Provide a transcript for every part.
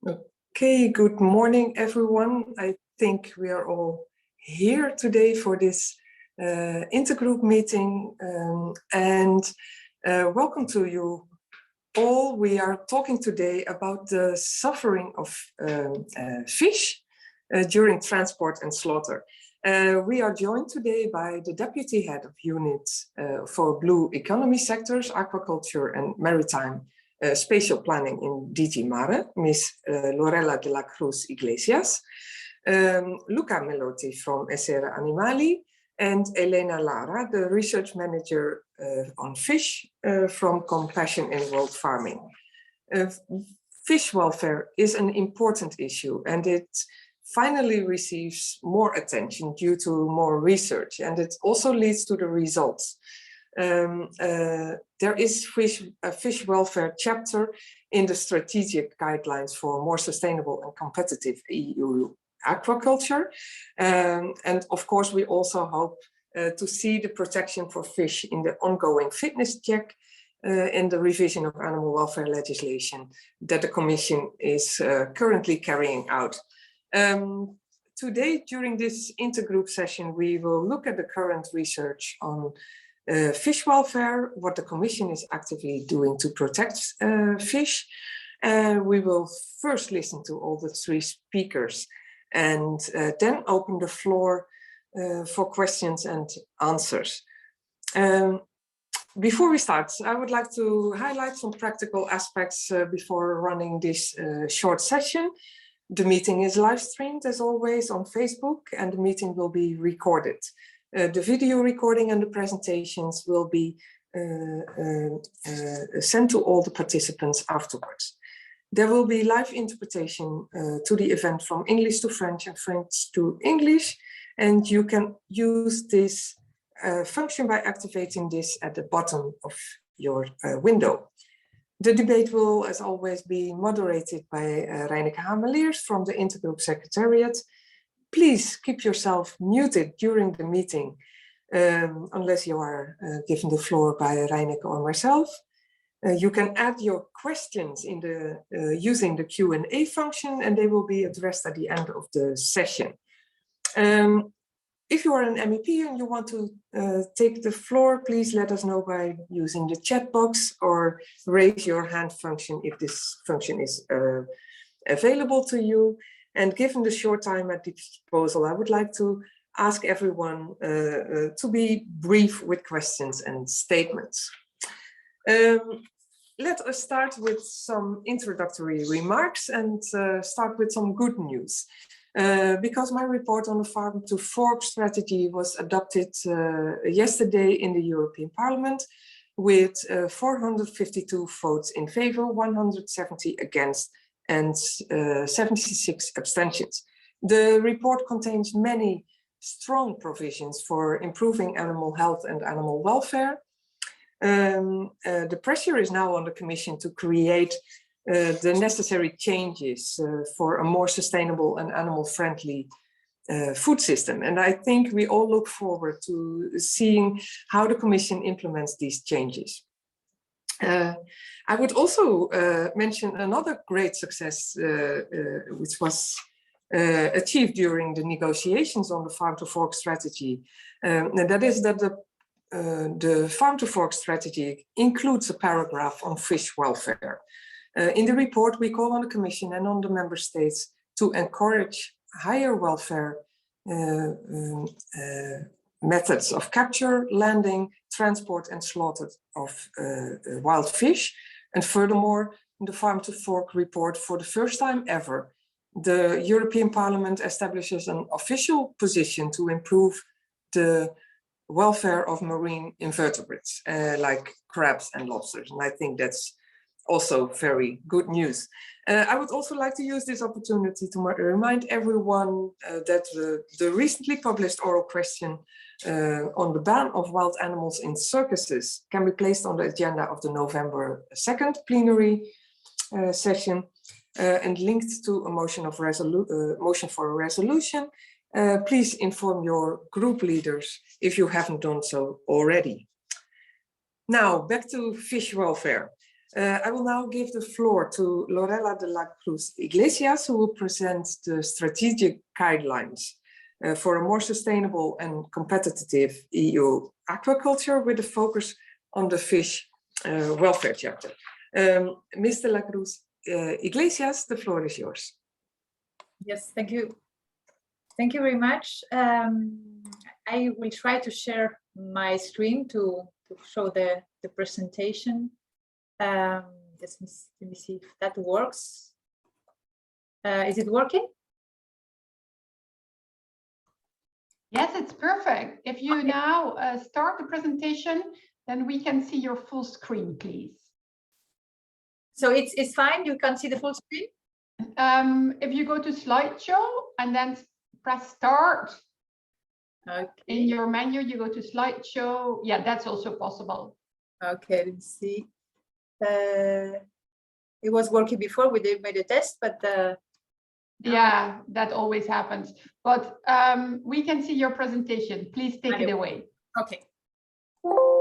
Okay, good morning, everyone. I think we are all here today for this intergroup meeting, and welcome to you all. We are talking today about the suffering of fish during transport and slaughter. We are joined today by the Deputy Head of Unit for Blue Economy Sectors, Aquaculture and Maritime Spatial Planning in DG Mare, Ms. Lorella de la Cruz Iglesias, Luca Melotti from Essere Animali, and Elena Lara, the Research Manager on Fish from Compassion in World Farming. Fish welfare is an important issue, and it finally receives more attention due to more research, and it also leads to the results. There is a fish welfare chapter in the strategic guidelines for more sustainable and competitive EU aquaculture. And of course, we also hope to see the protection for fish in the ongoing fitness check in the revision of animal welfare legislation that the Commission is currently carrying out. Today, during this intergroup session, we will look at the current research on fish welfare, what the Commission is actively doing to protect fish. We will first listen to all the three speakers and then open the floor for questions and answers. Before we start, I would like to highlight some practical aspects before running this short session. The meeting is live streamed as always on Facebook, and the meeting will be recorded. The video recording and the presentations will be sent to all the participants afterwards. There will be live interpretation to the event from English to French and French to English, and you can use this function by activating this at the bottom of your window. The debate will, as always, be moderated by Reineke Hameliers from the Intergroup Secretariat. Please keep yourself muted during the meeting, unless you are given the floor by Reineke or myself. You can add your questions in using the Q&A function, and they will be addressed at the end of the session. If you are an MEP and you want to take the floor, please let us know by using the chat box or raise your hand function if this function is available to you. And given the short time at disposal, I would like to ask everyone to be brief with questions and statements. Let us start with some introductory remarks and start with some good news. Because my report on the Farm to Fork strategy was adopted yesterday in the European Parliament with 452 votes in favor, 170 against, and 76 abstentions. The report contains many strong provisions for improving animal health and animal welfare. The pressure is now on the Commission to create the necessary changes for a more sustainable and animal-friendly food system. And I think we all look forward to seeing how the Commission implements these changes. I would also mention another great success which was achieved during the negotiations on the Farm to Fork strategy. And that is that the Farm to Fork strategy includes a paragraph on fish welfare. In the report, we call on the Commission and on the Member States to encourage higher welfare methods of capture, landing, transport and slaughter of wild fish. And furthermore, in the Farm to Fork report, for the first time ever, the European Parliament establishes an official position to improve the welfare of marine invertebrates like crabs and lobsters. And I think that's also very good news. I would also like to use this opportunity to remind everyone that the recently published oral question on the ban of wild animals in circuses can be placed on the agenda of the November 2nd plenary session and linked to a motion for a resolution. Please inform your group leaders if you haven't done so already. Now, back to fish welfare. I will now give the floor to Lorela de la Cruz Iglesias, who will present the strategic guidelines for a more sustainable and competitive EU aquaculture with a focus on the fish welfare chapter. Ms. de la Cruz Iglesias, the floor is yours. Yes, thank you. Thank you very much. I will try to share my screen to show the presentation. Let me see if that works. Is it working? Yes, it's perfect. If you now start the presentation, then we can see your full screen, please. So it's fine, you can see the full screen? If you go to slideshow and then press start, okay. In your menu, you go to slideshow. Yeah, that's also possible. Okay, let's see. It was working before we made a test, but yeah, that always happens. But we can see your presentation. Please take it away. Okay.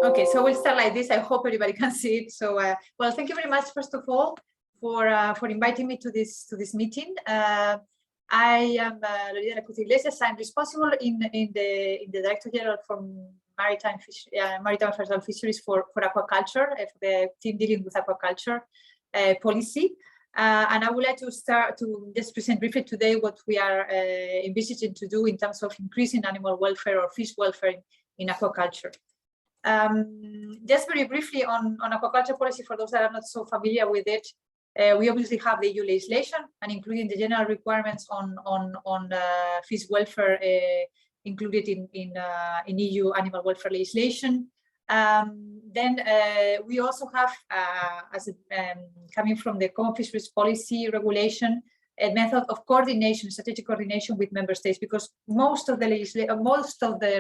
Okay, so we'll start like this. I hope everybody can see it. So, well, thank you very much, first of all, for inviting me to this meeting. I am Lorena de la Cruz Iglesias. I'm responsible in the Director General for Maritime Affairs and Fisheries for aquaculture, for the team dealing with aquaculture policy. And I would like to start to just present briefly today what we are envisaging to do in terms of increasing animal welfare or fish welfare in aquaculture. Just very briefly on aquaculture policy, for those that are not so familiar with it, we obviously have the EU legislation, and including the general requirements on fish welfare included in EU animal welfare legislation. Then we also have, coming from the Common Fisheries Policy Regulation, a method of coordination, strategic coordination with member states, because most of the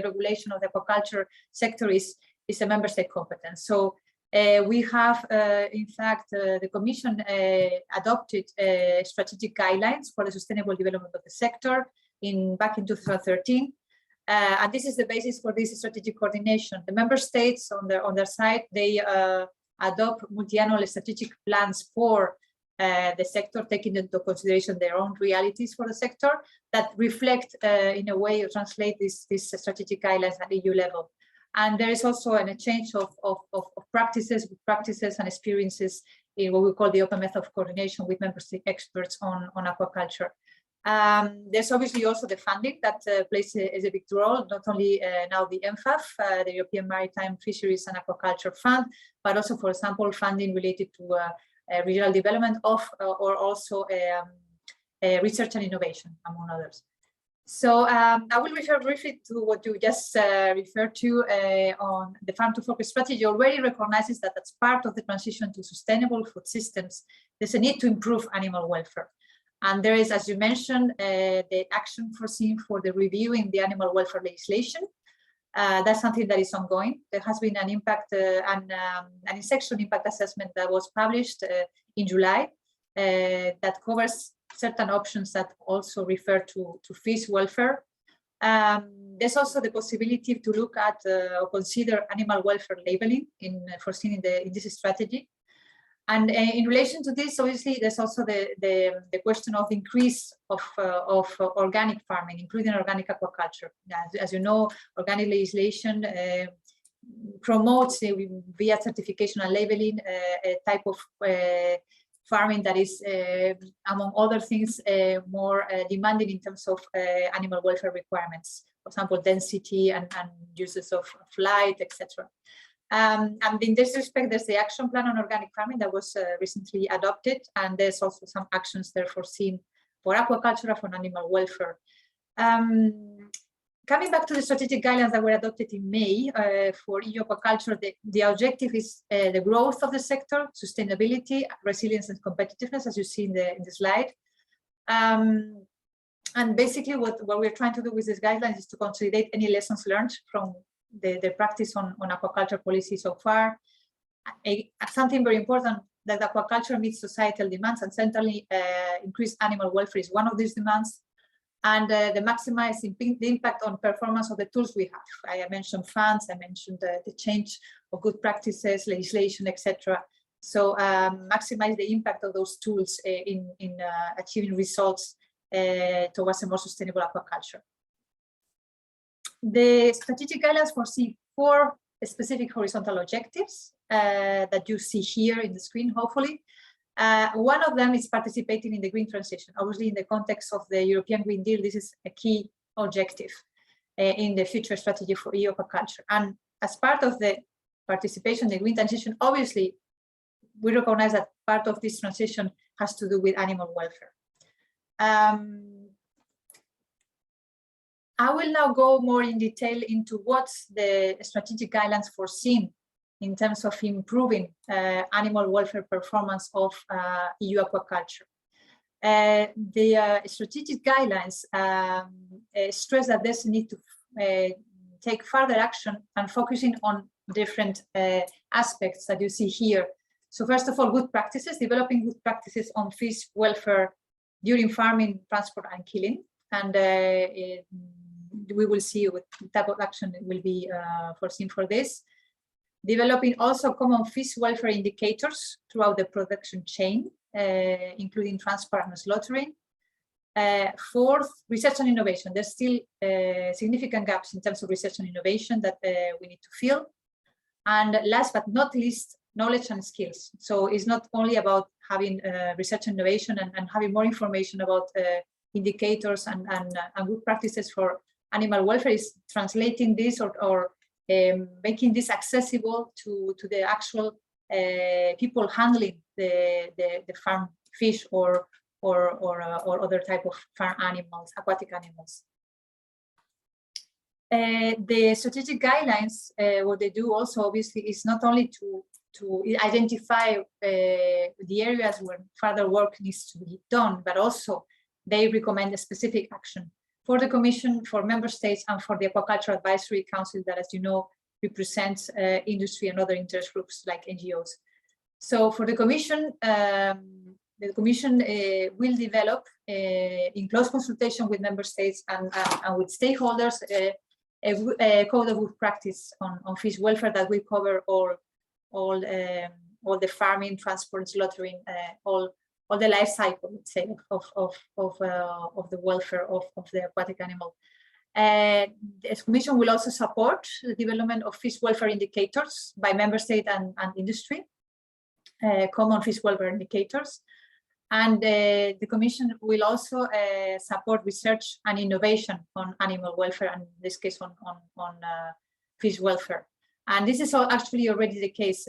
regulation of the aquaculture sector is a member state competence. So we have, in fact, the Commission adopted strategic guidelines for the sustainable development of the sector back in 2013. And this is the basis for this strategic coordination. The member states on their side, they adopt multi-annual strategic plans for the sector, taking into consideration their own realities for the sector that reflect, in a way, or translate these strategic guidelines at EU level. And there is also an exchange of practices and experiences in what we call the open method of coordination with member state experts on aquaculture. There's obviously also the funding that plays a big role, not only now the MFAF, the European Maritime Fisheries and Aquaculture Fund, but also, for example, funding related to regional development or also research and innovation, among others. So I will refer briefly to what you just referred to on the farm to fork strategy. Already recognizes that as part of the transition to sustainable food systems, there's a need to improve animal welfare. And there is, as you mentioned, the action foreseen for the reviewing the animal welfare legislation. That's something that is ongoing. There has been an impact, an inspection impact assessment that was published in July that covers certain options that also refer to fish welfare. There's also the possibility to look at or consider animal welfare labeling foreseen in this strategy. And in relation to this, obviously, there's also the question of increase of organic farming, including organic aquaculture. As you know, organic legislation promotes via certification and labeling a type of farming that is, among other things, more demanding in terms of animal welfare requirements, for example, density and uses of light, etc. And in this respect, there's the action plan on organic farming that was recently adopted, and there's also some actions there foreseen for aquaculture and for animal welfare. Coming back to the strategic guidelines that were adopted in May for EU aquaculture, the objective is the growth of the sector, sustainability, resilience, and competitiveness, as you see in the slide. And basically, what we're trying to do with these guidelines is to consolidate any lessons learned from the practice on aquaculture policy so far. Something very important, that aquaculture meets societal demands, and certainly increased animal welfare is one of these demands. And the maximize the impact on performance of the tools we have. I mentioned funds, I mentioned the change of good practices, legislation, etc. So maximize the impact of those tools in achieving results towards a more sustainable aquaculture. The strategic guidelines foresee 4 specific horizontal objectives that you see here in the screen, hopefully. One of them is participating in the green transition. Obviously, in the context of the European Green Deal, this is a key objective in the future strategy for EU aquaculture. And as part of the participation in the green transition, obviously, we recognize that part of this transition has to do with animal welfare. I will now go more in detail into what's the strategic guidelines foreseen in terms of improving animal welfare performance of EU aquaculture. The strategic guidelines stress that there's a need to take further action and focusing on different aspects that you see here. So first of all, good practices, developing good practices on fish welfare during farming, transport, and killing. And we will see what type of action will be foreseen for this. Developing also common fish welfare indicators throughout the production chain, including transport and slaughtering. Fourth, research and innovation. There's still significant gaps in terms of research and innovation that we need to fill. And last but not least, knowledge and skills. So it's not only about having research and innovation and having more information about indicators and good practices for animal welfare, is translating this or making this accessible to the actual people handling the farm fish or other type of farm animals, aquatic animals. The strategic guidelines, what they do also obviously is not only to identify the areas where further work needs to be done, but also they recommend a specific action for the Commission, for member states, and for the Aquaculture Advisory Council that, as you know, represents industry and other interest groups like NGOs. So for the Commission will develop, in close consultation with member states and with stakeholders, a code of good practice on fish welfare that will cover all the farming, transport, slaughtering, all the life cycle, let's say, of the welfare of the aquatic animal. The Commission will also support the development of fish welfare indicators by member state and industry, common fish welfare indicators. And the Commission will also support research and innovation on animal welfare, and in this case on fish welfare. And this is actually already the case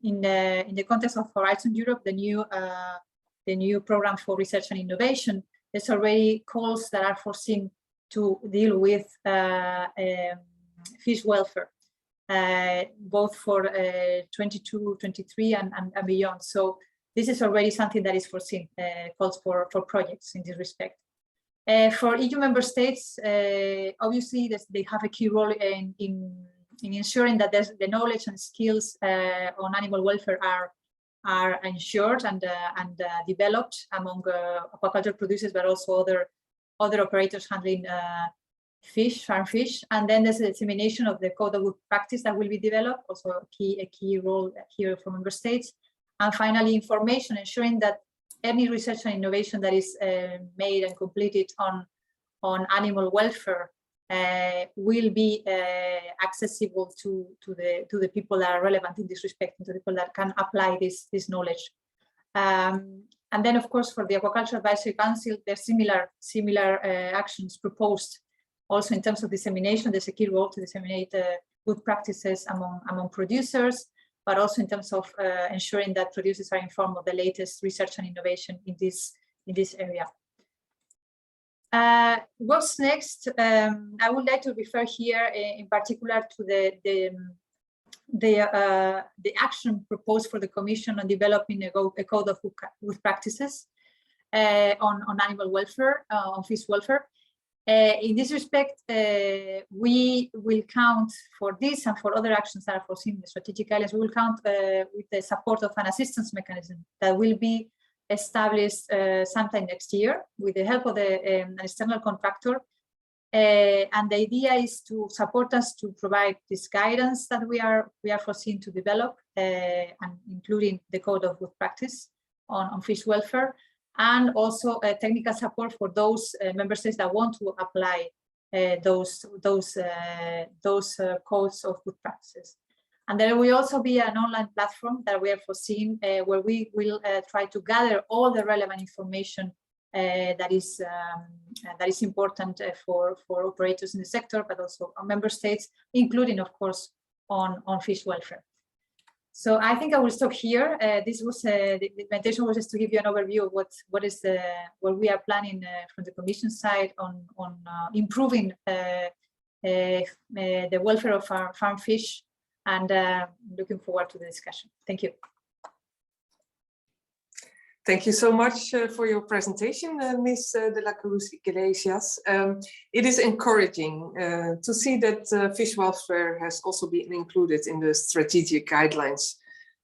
in the context of Horizon Europe, the new program for research and innovation. There's already calls that are foreseen to deal with fish welfare, both for 22, 23 and beyond. So this is already something that is foreseen, calls for projects in this respect. For EU member states, obviously they have a key role in ensuring that the knowledge and skills on animal welfare are ensured and developed among aquaculture producers, but also other operators handling farm fish. And then there's a dissemination of the code of good practice that will be developed, also a key role here for member states. And finally, information, ensuring that any research and innovation that is made and completed on animal welfare will be accessible to the people that are relevant in this respect, and to the people that can apply this knowledge. And then, of course, for the Aquaculture Advisory Council, there's similar actions proposed also in terms of dissemination. There's a key role to disseminate good practices among producers, but also in terms of ensuring that producers are informed of the latest research and innovation in this area. What's next? I would like to refer here in particular to the action proposed for the Commission on developing a code of good practices on animal welfare, on fish welfare. In this respect, we will count for this and for other actions that are foreseen in the strategic guidelines. We will count with the support of an assistance mechanism that will be established sometime next year with the help of an external contractor And the idea is to support us to provide this guidance that we are foreseen to develop, and including the code of good practice on fish welfare, and also technical support for those member states that want to apply those codes of good practices. And there will also be an online platform that we are foreseeing where we will try to gather all the relevant information that is important for operators in the sector, but also on member states, including, of course, on fish welfare. So I think I will stop here. This was the invitation was just to give you an overview of what we are planning from the Commission side on improving the welfare of our farm fish, and looking forward to the discussion. Thank you. Thank you so much for your presentation, Ms. de la Cruz Iglesias. It is encouraging to see that fish welfare has also been included in the strategic guidelines.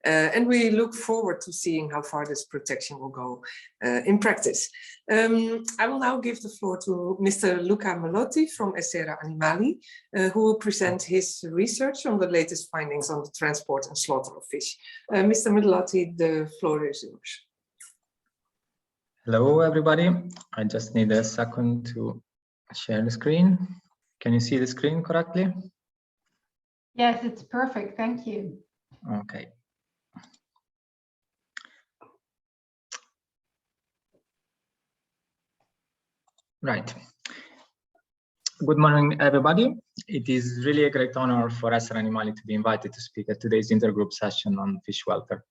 And we look forward to seeing how far this protection will go in practice. I will now give the floor to Mr. Luca Melotti from Essera Animali, who will present his research on the latest findings on the transport and slaughter of fish. Mr. Melotti, the floor is yours. Hello, everybody. I just need a second to share the screen. Can you see the screen correctly? Yes, it's perfect. Thank you. Okay. Right. Good morning, everybody. It is really a great honor for Essera Animali to be invited to speak at today's intergroup session on fish welfare.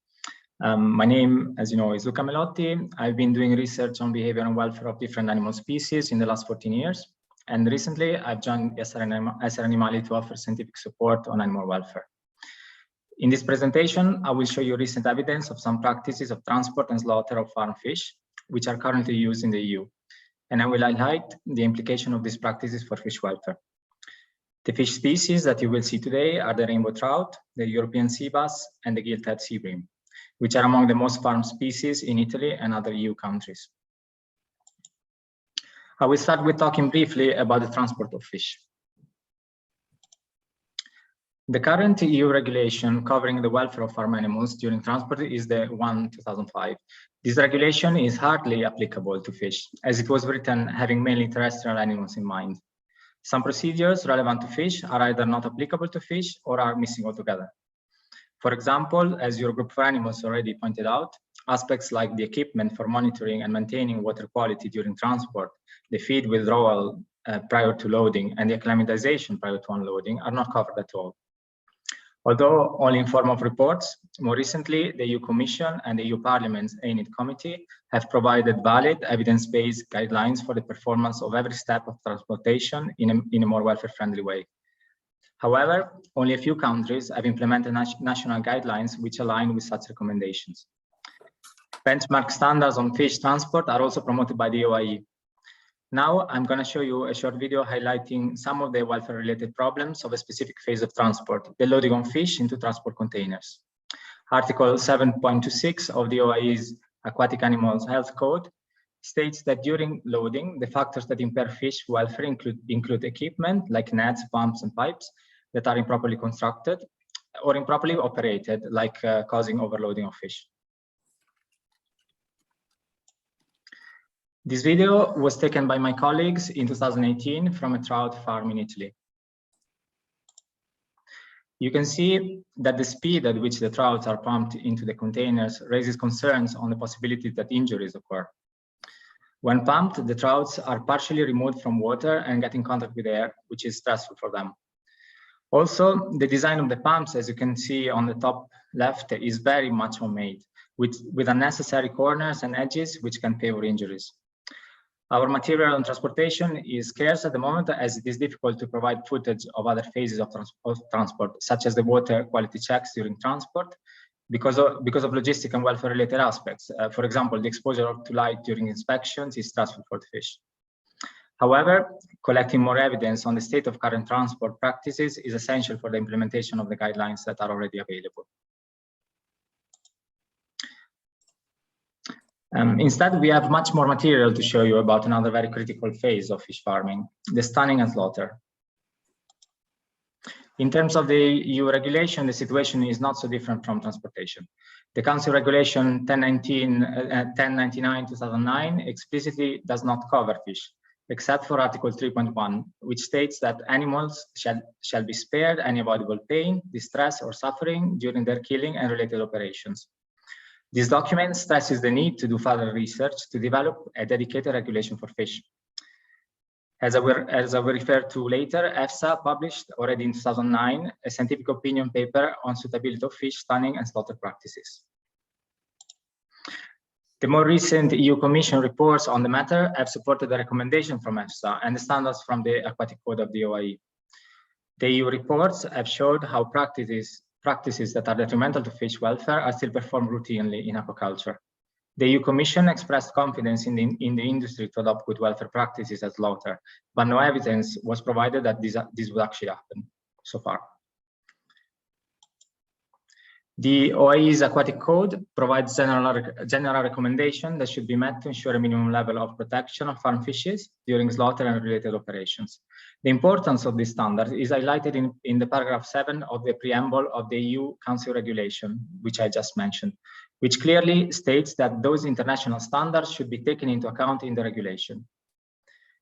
My name, as you know, is Luca Melotti. I've been doing research on behavior and welfare of different animal species in the last 14 years. And recently, I've joined Essera Animali to offer scientific support on animal welfare. In this presentation, I will show you recent evidence of some practices of transport and slaughter of farm fish, which are currently used in the EU. And I will highlight the implication of these practices for fish welfare. The fish species that you will see today are the rainbow trout, the European sea bass, and the gilt-head sea bream, which are among the most farmed species in Italy and other EU countries. I will start with talking briefly about the transport of fish. The current EU regulation covering the welfare of farm animals during transport is the 1/2005. This regulation is hardly applicable to fish, as it was written having mainly terrestrial animals in mind. Some procedures relevant to fish are either not applicable to fish or are missing altogether. For example, as your group for animals already pointed out, aspects like the equipment for monitoring and maintaining water quality during transport, the feed withdrawal prior to loading, and the acclimatization prior to unloading are not covered at all. Although only in form of reports, more recently, the EU Commission and the EU Parliament's ANID Committee have provided valid evidence-based guidelines for the performance of every step of transportation in a more welfare-friendly way. However, only a few countries have implemented national guidelines which align with such recommendations. Benchmark standards on fish transport are also promoted by the OIE. Now, I'm going to show you a short video highlighting some of the welfare-related problems of a specific phase of transport, the loading of fish into transport containers. Article 7.26 of the OIE's Aquatic Animals Health Code states that during loading, the factors that impair fish welfare include equipment like nets, pumps, and pipes that are improperly constructed or improperly operated, like causing overloading of fish. This video was taken by my colleagues in 2018 from a trout farm in Italy. You can see that the speed at which the trouts are pumped into the containers raises concerns on the possibility that injuries occur. When pumped, the trouts are partially removed from water and get in contact with air, which is stressful for them. Also, the design of the pumps, as you can see on the top left, is very much homemade, with unnecessary corners and edges which can favor injuries. Our material on transportation is scarce at the moment, as it is difficult to provide footage of other phases of transport, such as the water quality checks during transport, because of logistic and welfare-related aspects. For example, the exposure to light during inspections is stressful for the fish. However, collecting more evidence on the state of current transport practices is essential for the implementation of the guidelines that are already available. Instead, we have much more material to show you about another very critical phase of fish farming, the stunning and slaughter. In terms of the EU regulation, the situation is not so different from transportation. The Council Regulation 1099/2009 explicitly does not cover fish, except for Article 3.1, which states that animals shall be spared any avoidable pain, distress, or suffering during their killing and related operations. This document stresses the need to do further research to develop a dedicated regulation for fish. As I will refer to later, EFSA published already in 2009 a scientific opinion paper on suitability of fish stunning and slaughter practices. The more recent EU Commission reports on the matter have supported the recommendation from EFSA and the standards from the Aquatic Code of the OIE. The EU reports have showed how practices that are detrimental to fish welfare are still performed routinely in aquaculture. The EU Commission expressed confidence in the industry to adopt good welfare practices at slaughter, but no evidence was provided that this would actually happen so far. The OIE's Aquatic Code provides general recommendation that should be met to ensure a minimum level of protection of farm fishes during slaughter and related operations. The importance of this standard is highlighted in the paragraph 7 of the preamble of the EU Council Regulation, which I just mentioned, which clearly states that those international standards should be taken into account in the regulation.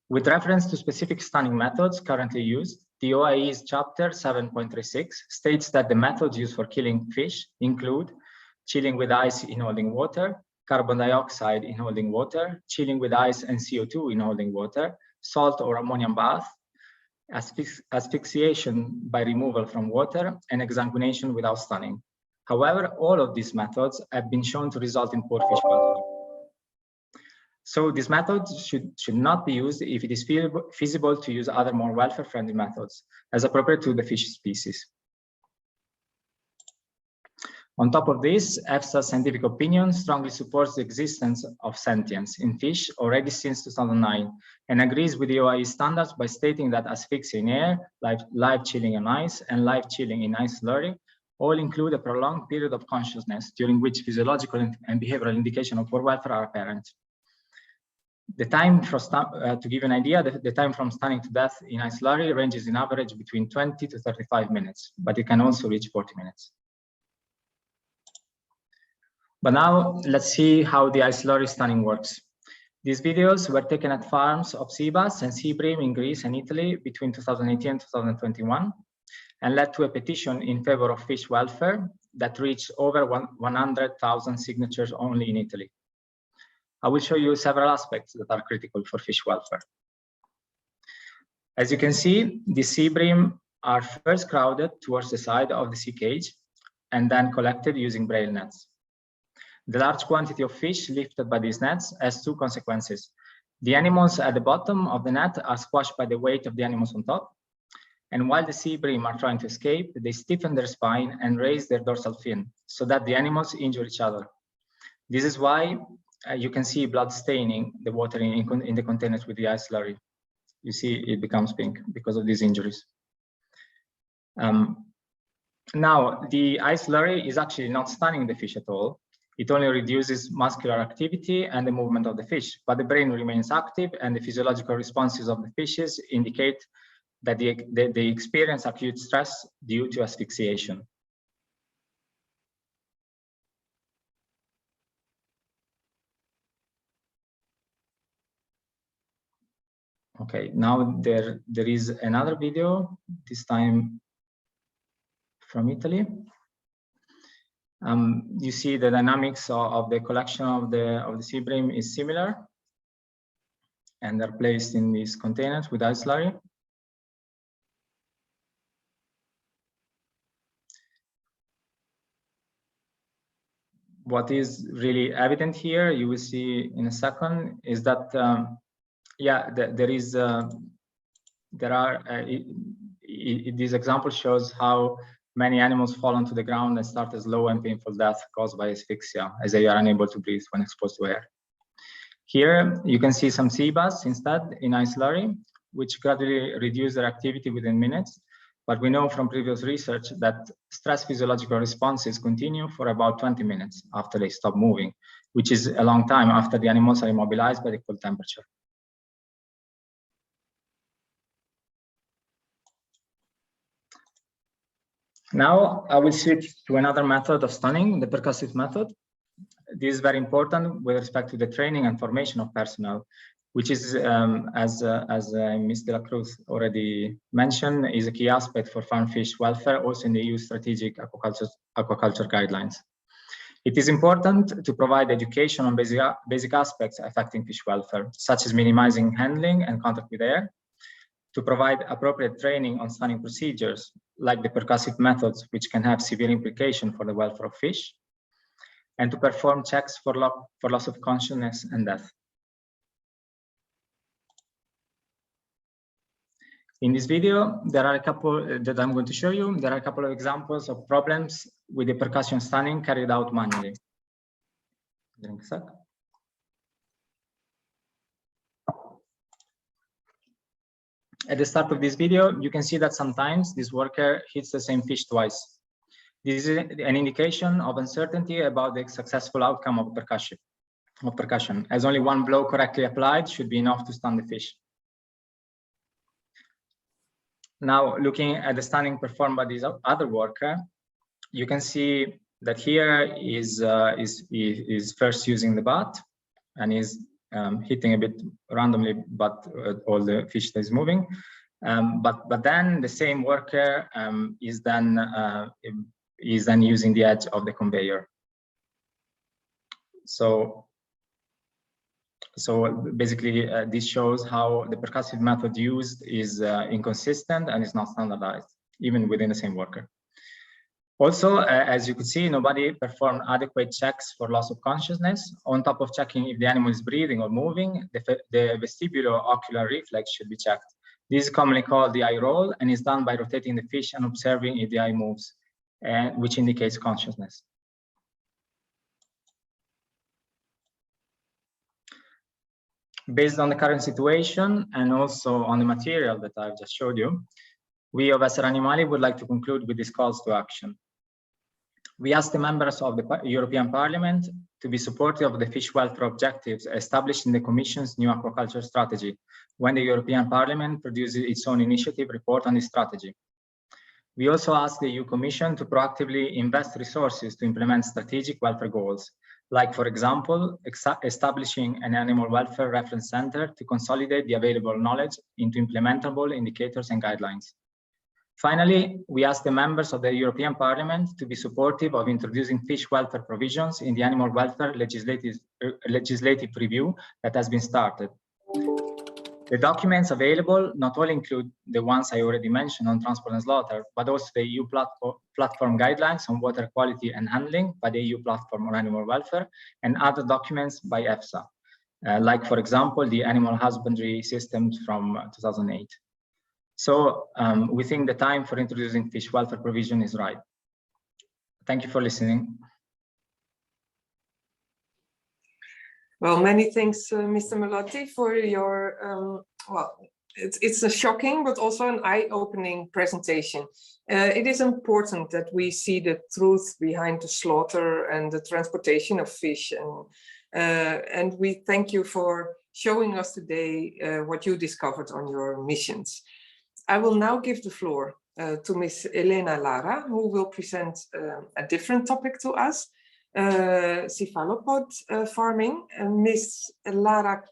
With reference to specific stunning methods currently used, the OIE's Chapter 7.36 states that the methods used for killing fish include chilling with ice in holding water, carbon dioxide in holding water, chilling with ice and CO2 in holding water, salt or ammonium bath, asphyxiation by removal from water, and exsanguination without stunning. However, all of these methods have been shown to result in poor fish welfare. So these methods should not be used if it is feasible to use other more welfare-friendly methods as appropriate to the fish species. On top of this, EFSA's scientific opinion strongly supports the existence of sentience in fish already since 2009 and agrees with the OIE standards by stating that asphyxia in air, live chilling on ice, and live chilling in ice slurry all include a prolonged period of consciousness during which physiological and behavioral indications of poor welfare are apparent. The time to give an idea, the time from stunning to death in ice slurry ranges in average between 20 to 35 minutes, but it can also reach 40 minutes. But now let's see how the ice slurry stunning works. These videos were taken at farms of sea bass and sea bream in Greece and Italy between 2018 and 2021 and led to a petition in favor of fish welfare that reached over 100,000 signatures only in Italy. I will show you several aspects that are critical for fish welfare. As you can see, the sea bream are first crowded towards the side of the sea cage and then collected using braille nets. The large quantity of fish lifted by these nets has two consequences. The animals at the bottom of the net are squashed by the weight of the animals on top. And while the sea bream are trying to escape, they stiffen their spine and raise their dorsal fin so that the animals injure each other. This is why you can see blood staining the water in the containers with the ice slurry. You see it becomes pink because of these injuries. Now, the ice slurry is actually not stunning the fish at all. It only reduces muscular activity and the movement of the fish, but the brain remains active and the physiological responses of the fishes indicate that they experience acute stress due to asphyxiation. Okay, now there is another video, this time from Italy. You see the dynamics of the collection of the sea bream is similar, and they're placed in these containers with ice slurry. What is really evident here, you will see in a second, is that this example shows how many animals fall onto the ground and start a slow and painful death caused by asphyxia, as they are unable to breathe when exposed to air. Here, you can see some sea bass instead in ice slurry, which gradually reduce their activity within minutes. But we know from previous research that stress physiological responses continue for about 20 minutes after they stop moving. which is a long time after the animals are immobilized by the cold temperature. Now I will switch to another method of stunning, the percussive method. This is very important with respect to the training and formation of personnel, which is, as Ms. de la Cruz already mentioned, is a key aspect for farm fish welfare, also in the EU strategic aquaculture guidelines. It is important to provide education on basic aspects affecting fish welfare, such as minimizing handling and contact with air, to provide appropriate training on stunning procedures, like the percussive methods, which can have severe implications for the welfare of fish, and to perform checks for loss of consciousness and death. In this video, there are a couple that I'm going to show you. There are a couple of examples of problems with the percussion stunning carried out manually. Drink a sec. At the start of this video, you can see that sometimes this worker hits the same fish twice. This is an indication of uncertainty about the successful outcome of percussion, as only one blow correctly applied should be enough to stun the fish. Now, looking at the stunning performed by this other worker, you can see that here is first using the bat and is hitting a bit randomly, but all the fish that is moving. But then the same worker is then using the edge of the conveyor. So basically, this shows how the percussive method used is inconsistent and is not standardized, even within the same worker. Also, as you could see, nobody performed adequate checks for loss of consciousness. On top of checking if the animal is breathing or moving, the vestibulo-ocular reflex should be checked. This is commonly called the eye roll and is done by rotating the fish and observing if the eye moves, which indicates consciousness. Based on the current situation and also on the material that I've just showed you, we of Essere Animali would like to conclude with these calls to action. We ask the members of the European Parliament to be supportive of the fish welfare objectives established in the Commission's new aquaculture strategy, when the European Parliament produces its own initiative report on this strategy. We also ask the EU Commission to proactively invest resources to implement strategic welfare goals, like, for example, establishing an animal welfare reference center to consolidate the available knowledge into implementable indicators and guidelines. Finally, we ask the members of the European Parliament to be supportive of introducing fish welfare provisions in the animal welfare legislative review that has been started. The documents available not only include the ones I already mentioned on transport and slaughter, but also the EU platform guidelines on water quality and handling by the EU platform on animal welfare, and other documents by EFSA, like, for example, the animal husbandry systems from 2008. So we think the time for introducing fish welfare provision is right. Thank you for listening. Well, many thanks, Mr. Melotti, for your, well, it's a shocking, but also an eye-opening presentation. It is important that we see the truth behind the slaughter and the transportation of fish. And we thank you for showing us today what you discovered on your missions. I will now give the floor to Ms. Elena Lara, who will present a different topic to us, cephalopod farming. Ms. Lara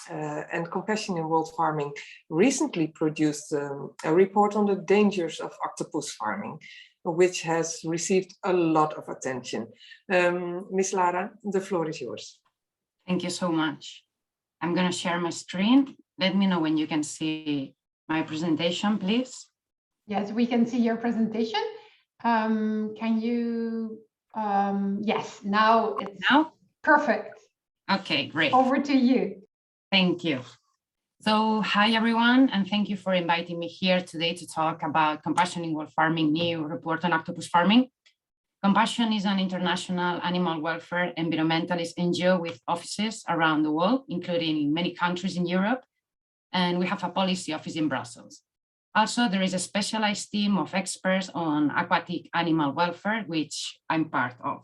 and Compassion in World Farming recently produced a report on the dangers of octopus farming, which has received a lot of attention. Ms. Lara, the floor is yours. Thank you so much. I'm going to share my screen. Let me know when you can see my presentation, please. Yes, we can see your presentation. Can you, yes, now it's perfect. Okay, great. Over to you. Thank you. So, hi everyone, and thank you for inviting me here today to talk about Compassion in World Farming new report on octopus farming. Compassion is an international animal welfare environmentalist NGO with offices around the world, including in many countries in Europe. And we have a policy office in Brussels. Also, there is a specialized team of experts on aquatic animal welfare, which I'm part of.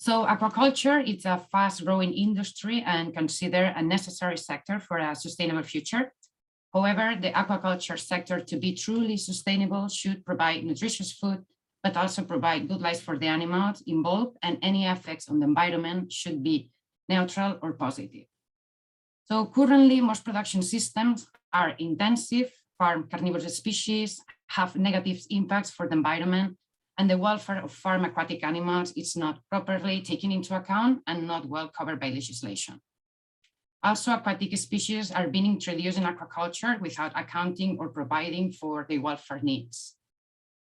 So aquaculture is a fast-growing industry and considered a necessary sector for a sustainable future. However, the aquaculture sector, to be truly sustainable, should provide nutritious food, but also provide good life for the animals involved, and any effects on the environment should be neutral or positive. So currently, most production systems are intensive, farm carnivorous species, have negative impacts for the environment, and the welfare of farm aquatic animals is not properly taken into account and not well covered by legislation. Also, aquatic species are being introduced in aquaculture without accounting or providing for their welfare needs.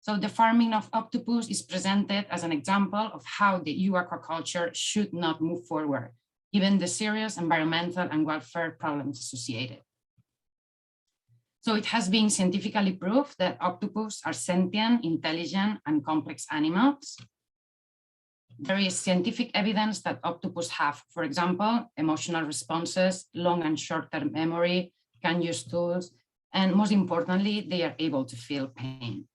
So the farming of octopus is presented as an example of how the EU aquaculture should not move forward, given the serious environmental and welfare problems associated. So it has been scientifically proved that octopus are sentient, intelligent, and complex animals. There is scientific evidence that octopus have, for example, emotional responses, long and short-term memory, can use tools, and most importantly, they are able to feel pain.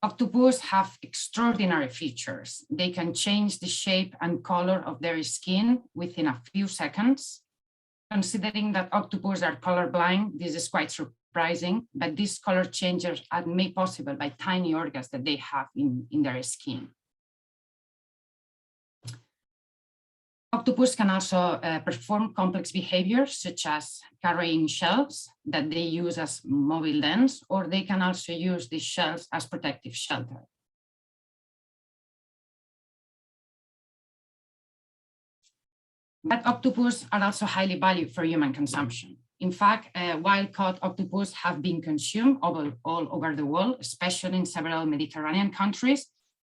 Octopus have extraordinary features. They can change the shape and color of their skin within a few seconds. Considering that octopus are colorblind, this is quite surprising, but these color changes are made possible by tiny organs that they have in their skin. Octopus can also perform complex behaviors, such as carrying shells that they use as mobile dens, or they can also use these shells as protective shelter. But octopus are also highly valued for human consumption. In fact, wild-caught octopus have been consumed all over the world, especially in several Mediterranean countries,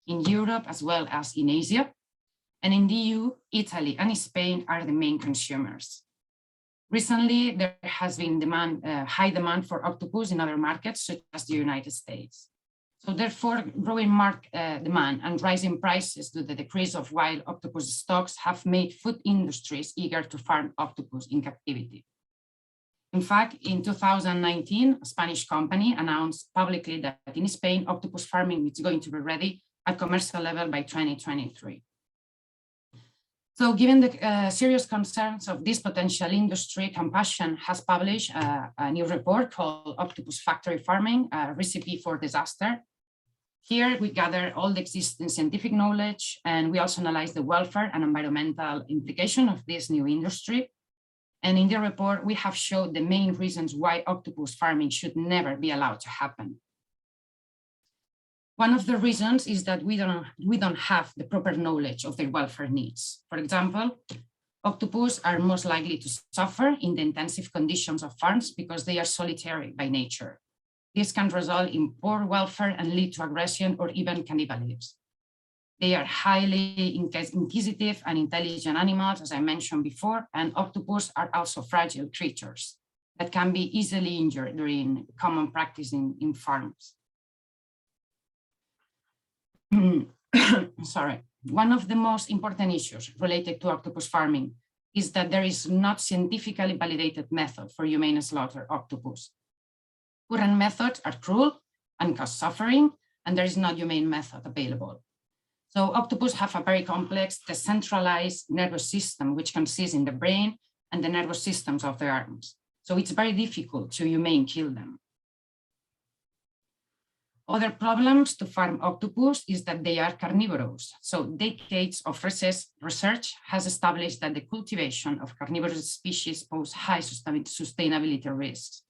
in Europe as well as in Asia. And in the EU, Italy and Spain are the main consumers. Recently, there has been high demand for octopus in other markets, such as the United States. So therefore, growing demand and rising prices due to the decrease of wild octopus stocks have made food industries eager to farm octopus in captivity. In fact, in 2019, a Spanish company announced publicly that in Spain, octopus farming is going to be ready at commercial level by 2023. So given the serious concerns of this potential industry, Compassion has published a new report called Octopus Factory Farming, a recipe for disaster. Here we gather all the existing scientific knowledge, and we also analyze the welfare and environmental implication of this new industry. And in the report, we have showed the main reasons why octopus farming should never be allowed to happen. One of the reasons is that we don't have the proper knowledge of their welfare needs. For example, octopus are most likely to suffer in the intensive conditions of farms because they are solitary by nature. This can result in poor welfare and lead to aggression or even cannibalism. They are highly inquisitive and intelligent animals, as I mentioned before, and octopus are also fragile creatures that can be easily injured during common practice in farms. Sorry. One of the most important issues related to octopus farming is that there is not scientifically validated method for humane slaughter octopus. Current methods are cruel and cause suffering, and there is no humane method available. So octopus have a very complex, decentralized nervous system, which consists in the brain and the nervous systems of their arms. So it's very difficult to humane kill them. Other problems to farm octopus is that they are carnivorous. So decades of research has established that the cultivation of carnivorous species pose high sustainability risks.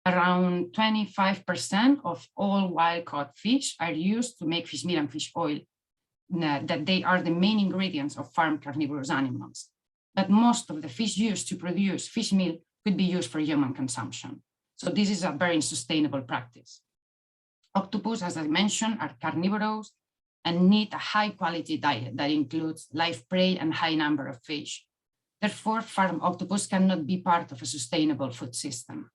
Around 25% of all wild-caught fish are used to make fish meal and fish oil, that they are the main ingredients of farm carnivorous animals. But most of the fish used to produce fish meal could be used for human consumption. So this is a very unsustainable practice. Octopus, as I mentioned, are carnivorous and need a high-quality diet that includes live prey and high number of fish. Therefore, farm octopus cannot be part of a sustainable food system.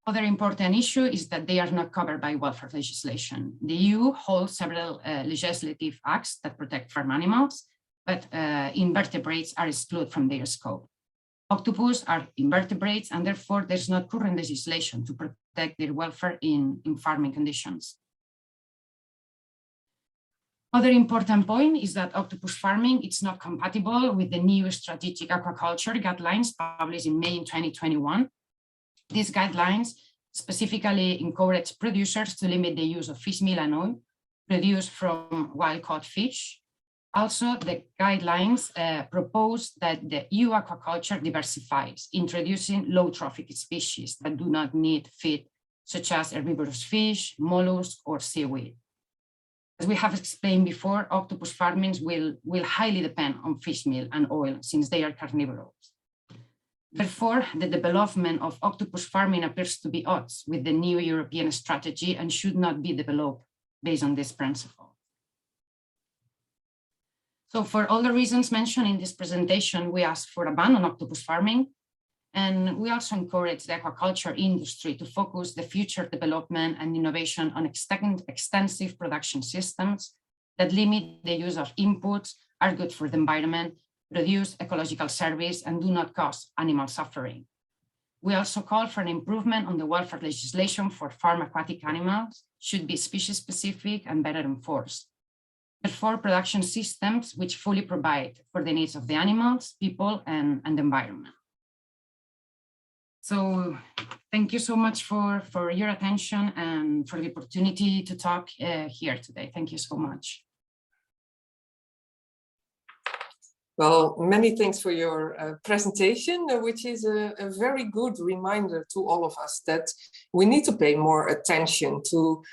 Other important issue is that they are not covered by welfare legislation. The EU holds several legislative acts that protect farm animals, but invertebrates are excluded from their scope. Octopus are invertebrates, and therefore there's not current legislation to protect their welfare in farming conditions. Other important point is that octopus farming is not compatible with the new strategic aquaculture guidelines published in May 2021. These guidelines specifically encourage producers to limit the use of fish meal and oil produced from wild-caught fish. Also, the guidelines propose that the EU aquaculture diversifies, introducing low trophic species that do not need feed, such as herbivorous fish, mollusks, or seaweed. As we have explained before, octopus farming will highly depend on fish meal and oil since they are carnivorous. Therefore, the development of octopus farming appears to be odds with the new European strategy and should not be developed based on this principle. So for all the reasons mentioned in this presentation, we ask for a ban on octopus farming. And we also encourage the aquaculture industry to focus the future development and innovation on extensive production systems that limit the use of inputs, are good for the environment, produce ecological service, and do not cause animal suffering. We also call for an improvement on the welfare legislation for farm aquatic animals, should be species specific and better enforced. Therefore, production systems which fully provide for the needs of the animals, people, and the environment. So thank you so much for your attention and for the opportunity to talk here today. Thank you so much. Well, many thanks for your presentation, which is a very good reminder to all of us that we need to pay more attention to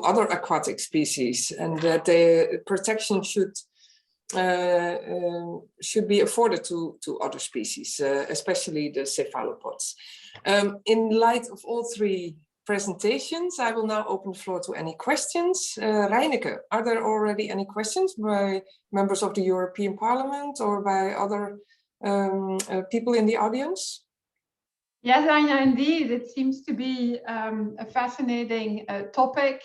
other aquatic species, and that the protection should be afforded to other species, especially the cephalopods. In light of all three presentations, I will now open the floor to any questions. Reineke, are there already any questions by members of the European Parliament or by other people in the audience? Yes, Anja, indeed. It seems to be a fascinating topic.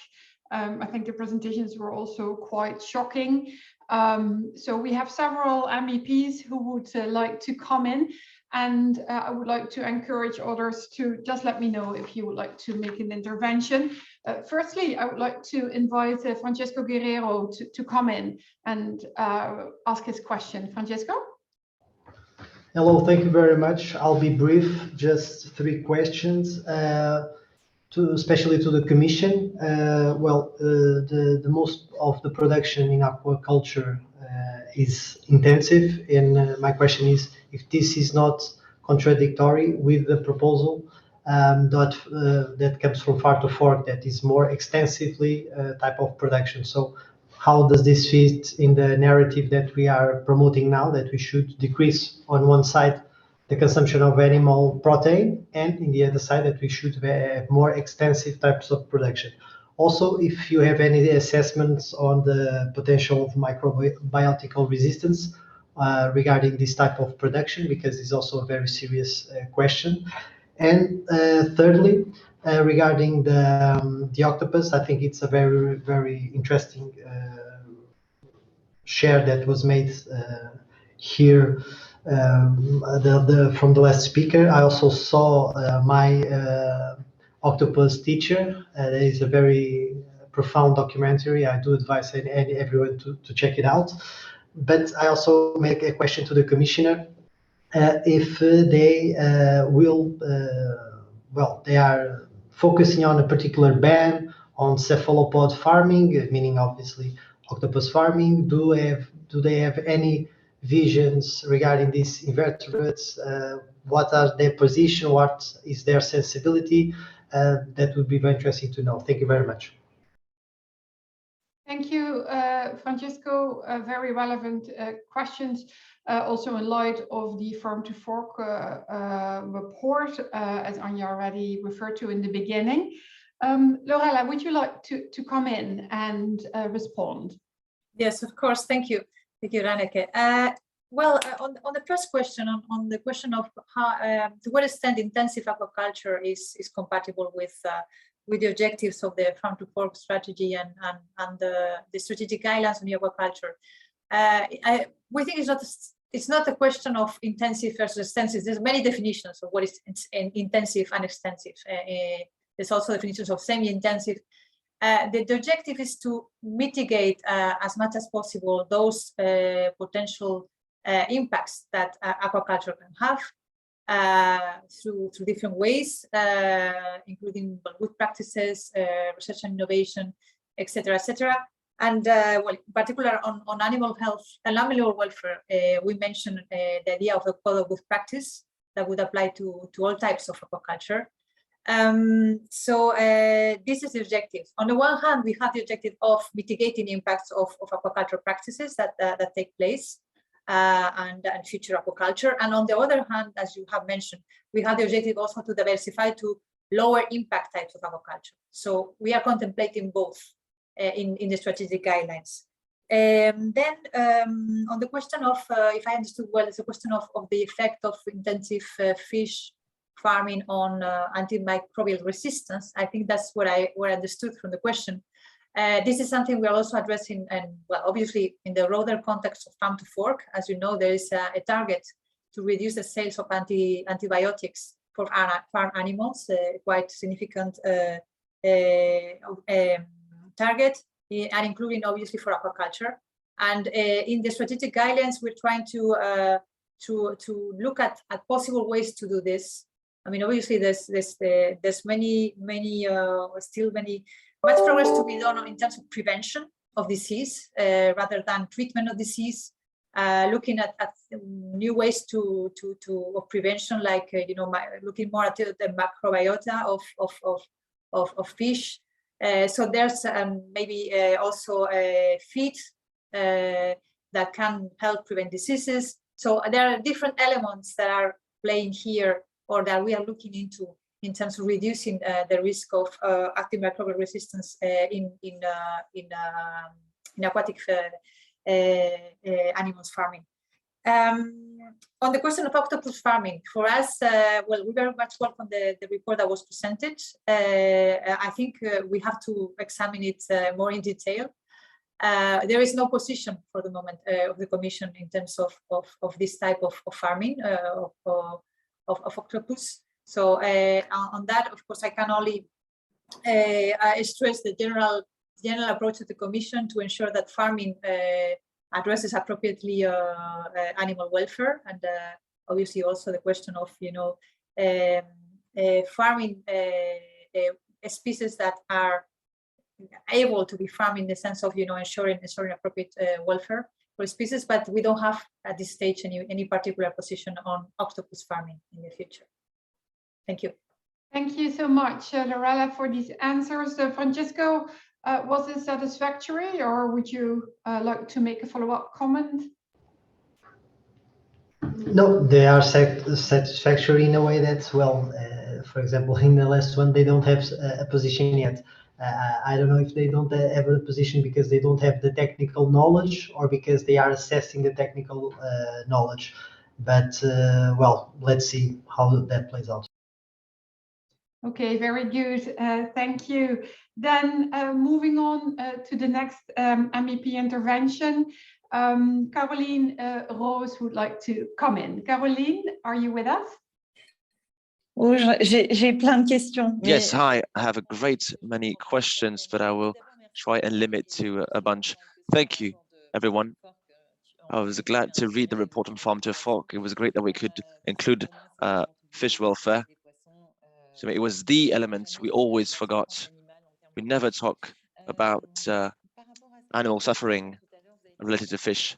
I think the presentations were also quite shocking. So we have several MEPs who would like to come in, and I would like to encourage others to just let me know if you would like to make an intervention. Firstly, I would like to invite Francesco Guerrero to come in and ask his question. Francesco? Hello, thank you very much. I'll be brief, just 3 questions, especially to the Commission. The most of the production in aquaculture is intensive, and my question is if this is not contradictory with the proposal that comes from Farm to Fork, that is more extensively type of production. So how does this fit in the narrative that we are promoting now, that we should decrease on one side the consumption of animal protein, and in the other side that we should have more extensive types of production? Also, if you have any assessments on the potential of microbiological resistance regarding this type of production, because it's also a very serious question. And thirdly, regarding the octopus, I think it's a very, very interesting share that was made here from the last speaker. I also saw my octopus teacher. There is a very profound documentary. I do advise everyone to check it out. But I also make a question to the Commissioner if they they are focusing on a particular ban on cephalopod farming, meaning obviously octopus farming. Do they have any visions regarding these invertebrates? What are their position? What is their sensibility? That would be very interesting to know. Thank you very much. Thank you, Francesco. Very relevant questions, also in light of the Farm to Fork report, as Anja already referred to in the beginning. Lorella, would you like to come in and respond? Yes, of course. Thank you. Thank you, Reineke. On the first question, on the question of how, to what extent intensive aquaculture is compatible with the objectives of the Farm to Fork strategy and the strategic guidelines on the aquaculture, we think it's not a question of intensive versus extensive. There's many definitions of what is intensive and extensive. There's also definitions of semi-intensive. The objective is to mitigate as much as possible those potential impacts that aquaculture can have through different ways, including good practices, research and innovation, etc., etc. And well, in particular on animal health and animal welfare, we mentioned the idea of a code of good practice that would apply to all types of aquaculture. So this is the objective. On the one hand, we have the objective of mitigating the impacts of aquaculture practices that take place and future aquaculture. And on the other hand, as you have mentioned, we have the objective also to diversify to lower impact types of aquaculture. So we are contemplating both in the strategic guidelines. Then on the question of, if I understood well, it's a question of the effect of intensive fish farming on antimicrobial resistance. I think that's what I understood from the question. This is something we are also addressing, and well, obviously in the broader context of farm to fork. As you know, there is a target to reduce the sales of antibiotics for farm animals, quite significant target, and including obviously for aquaculture. And in the strategic guidelines, we're trying to look at possible ways to do this. I mean, obviously, there's much progress to be done in terms of prevention of disease rather than treatment of disease. Looking at new ways of prevention, like looking more at the microbiota of fish. So there's maybe also feed that can help prevent diseases. So there are different elements that are playing here, or that we are looking into in terms of reducing the risk of antimicrobial resistance in aquatic animals farming. On the question of octopus farming, for us, well, we very much welcome the report that was presented. I think we have to examine it more in detail. There is no position for the moment of the Commission in terms of this type of farming of octopus. So on that, of course, I can only stress the general approach of the Commission to ensure that farming addresses appropriately animal welfare, and obviously also the question of farming species that are able to be farmed in the sense of ensuring appropriate welfare for species, but we don't have at this stage any particular position on octopus farming in the future. Thank you. Thank you so much, Lorella, for these answers. Francesco, was it satisfactory, or would you like to make a follow-up comment? No, they are satisfactory in a way that, well, for example, in the last one, they don't have a position yet. I don't know if they don't have a position because they don't have the technical knowledge or because they are assessing the technical knowledge. But, well, let's see how that plays out. Okay, very good. Thank you. Then moving on to the next MEP intervention, Caroline Rose would like to come in. Caroline, are you with us? Oh, j'ai plein de questions. Yes, hi. I have a great many questions, but I will try and limit to a bunch. Thank you, everyone. I was glad to read the report on Farm to Fork. It was great that we could include fish welfare. So it was the element we always forgot. We never talk about animal suffering related to fish.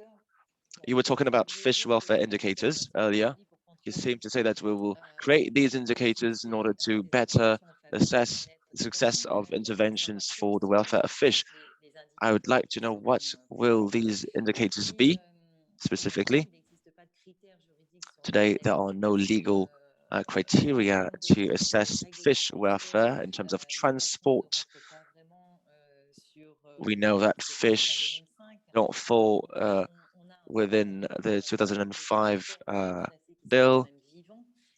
You were talking about fish welfare indicators earlier. You seem to say that we will create these indicators in order to better assess the success of interventions for the welfare of fish. I would like to know, what will these indicators be specifically? Today, there are no legal criteria to assess fish welfare in terms of transport. We know that fish don't fall within the 2005 bill.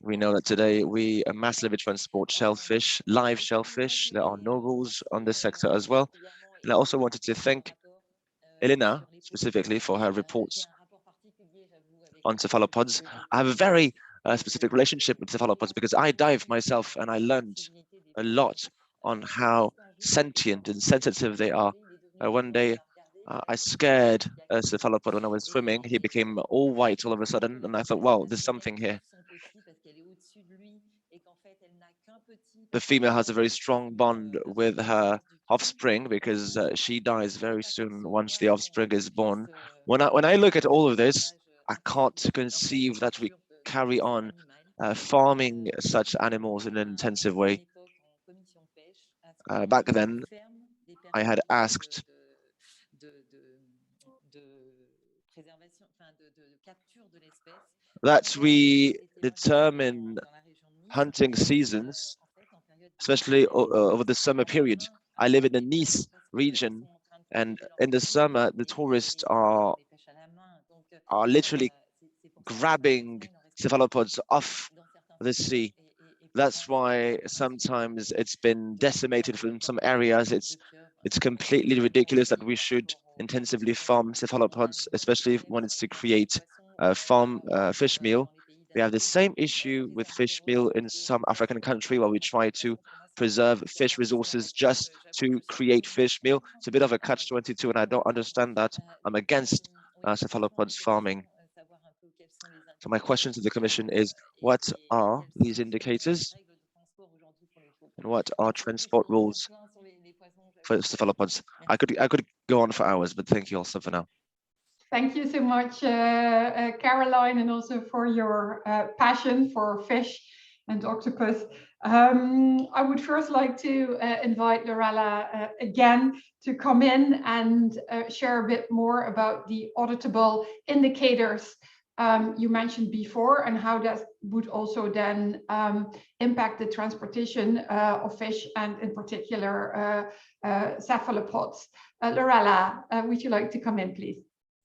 We know that today we massively transport shellfish, live shellfish. There are no rules on this sector as well. And I also wanted to thank Elena specifically for her reports on cephalopods. I have a very specific relationship with cephalopods because I dive myself, and I learned a lot on how sentient and sensitive they are. One day, I scared a cephalopod when I was swimming. He became all white all of a sudden, and I thought, wow, there's something here. The female has a very strong bond with her offspring because she dies very soon once the offspring is born. When I look at all of this, I can't conceive that we carry on farming such animals in an intensive way. Back then, I had asked that we determine hunting seasons, especially over the summer period. I live in the Nice region, and in the summer, the tourists are literally grabbing cephalopods off the sea. That's why sometimes it's been decimated from some areas. It's completely ridiculous that we should intensively farm cephalopods, especially when it's to create farm fish meal. We have the same issue with fish meal in some African country where we try to preserve fish resources just to create fish meal. It's a bit of a catch-22, and I don't understand that. I'm against cephalopods farming. So my question to the Commission is, what are these indicators? And what are transport rules for cephalopods? I could go on for hours, but thank you also for now. Thank you so much, Caroline, and also for your passion for fish and octopus. I would first like to invite Lara again to come in and share a bit more about the auditable indicators you mentioned before, and how that would also then impact the transportation of fish, and in particular cephalopods. Lara, would you like to come in, please?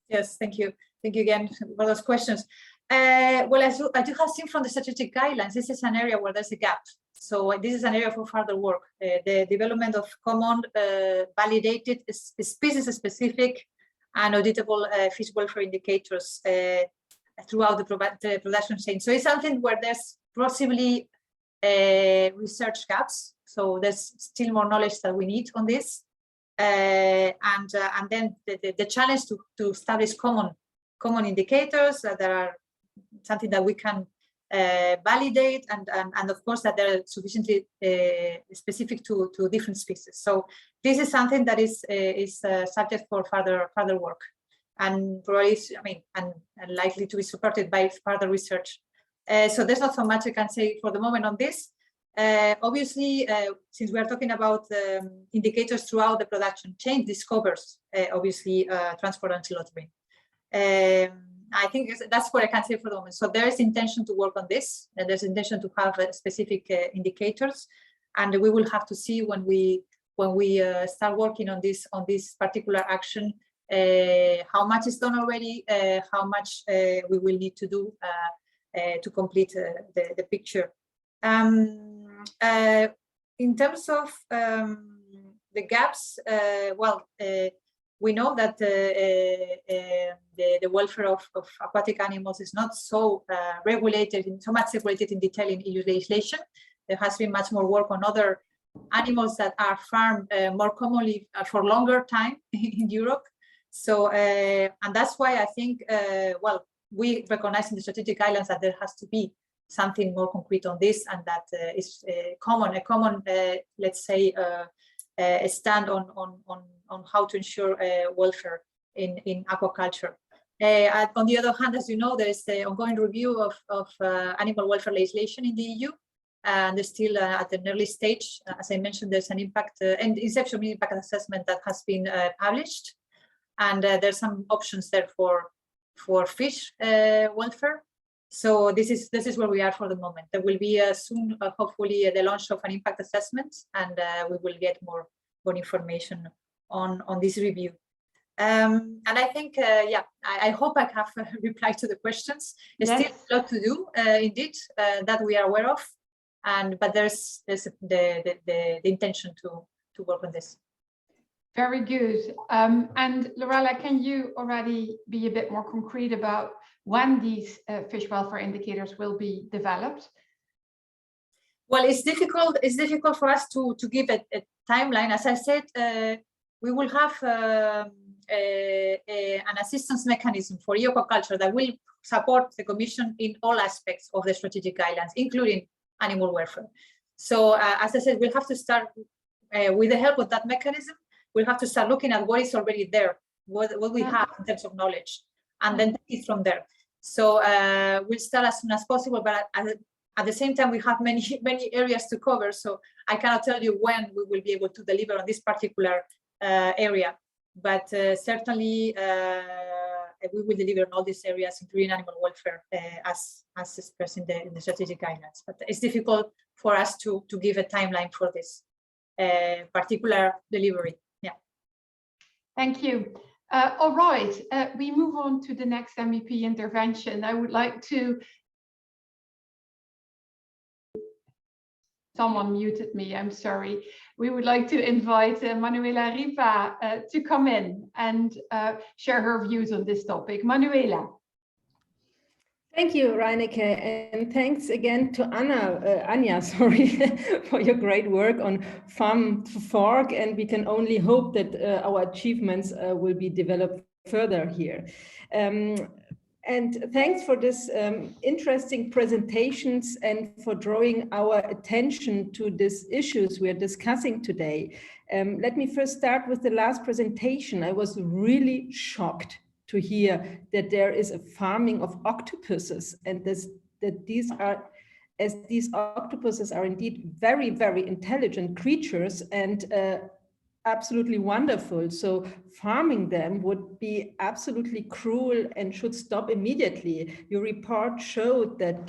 Yes, thank you. Thank you again for those questions. Well, as you have seen from the strategic guidelines, this is an area where there's a gap. So this is an area for further work. The development of common, validated, species-specific and auditable fish welfare indicators throughout the production chain. So it's something where there's possibly research gaps. So there's still more knowledge that we need on this. And then the challenge to establish common indicators that are something that we can validate, and of course that they're sufficiently specific to different species. So this is something that is subject for further work, and probably, and likely to be supported by further research. So there's not so much I can say for the moment on this. Obviously, since we are talking about indicators throughout the production chain, this covers obviously transport and slaughtering. I think that's what I can say for the moment. So there is intention to work on this, and there's intention to have specific indicators, and we will have to see when we start working on this particular action, how much is done already, how much we will need to do to complete the picture. In terms of the gaps, we know that the welfare of aquatic animals is not so so much regulated in detail in EU legislation. There has been much more work on other animals that are farmed more commonly for longer time in Europe. So, and that's why I think, we recognize in the strategic guidelines that there has to be something more concrete on this, and that is a common, let's say, a stand on how to ensure welfare in aquaculture. On the other hand, as you know, there is the ongoing review of animal welfare legislation in the EU, and they're still at an early stage. As I mentioned, there's an impact and inception impact assessment that has been published, and there's some options there for fish welfare. So this is where we are for the moment. There will be soon, hopefully, the launch of an impact assessment, and we will get more information on this review. And I think, I hope I have replied to the questions. There's still a lot to do, indeed, that we are aware of, but there's the intention to work on this. Very good. And Lara, can you already be a bit more concrete about when these fish welfare indicators will be developed? Well, it's difficult for us to give a timeline, as I said, we will have an assistance mechanism for aquaculture that will support the Commission in all aspects of the strategic guidelines, including animal welfare. So as I said, we'll have to start with the help of that mechanism. We'll have to start looking at what is already there, what we have in terms of knowledge, and then take it from there. So we'll start as soon as possible, but at the same time, we have many areas to cover. So I cannot tell you when we will be able to deliver on this particular area, but certainly we will deliver on all these areas, including animal welfare, as expressed in the strategic guidelines. But it's difficult for us to give a timeline for this particular delivery. Yeah. Thank you. All right, we move on to the next MEP intervention. I would like to. Someone muted me, I'm sorry. We would like to invite Manuela Riva to come in and share her views on this topic. Manuela. Thank you, Reineke, and thanks again to Anja, for your great work on Farm to Fork, and we can only hope that our achievements will be developed further here. And thanks for this interesting presentations and for drawing our attention to these issues we are discussing today. Let me first start with the last presentation. I was really shocked to hear that there is a farming of octopuses, and that these octopuses are indeed very, very intelligent creatures and absolutely wonderful. So farming them would be absolutely cruel and should stop immediately. Your report showed that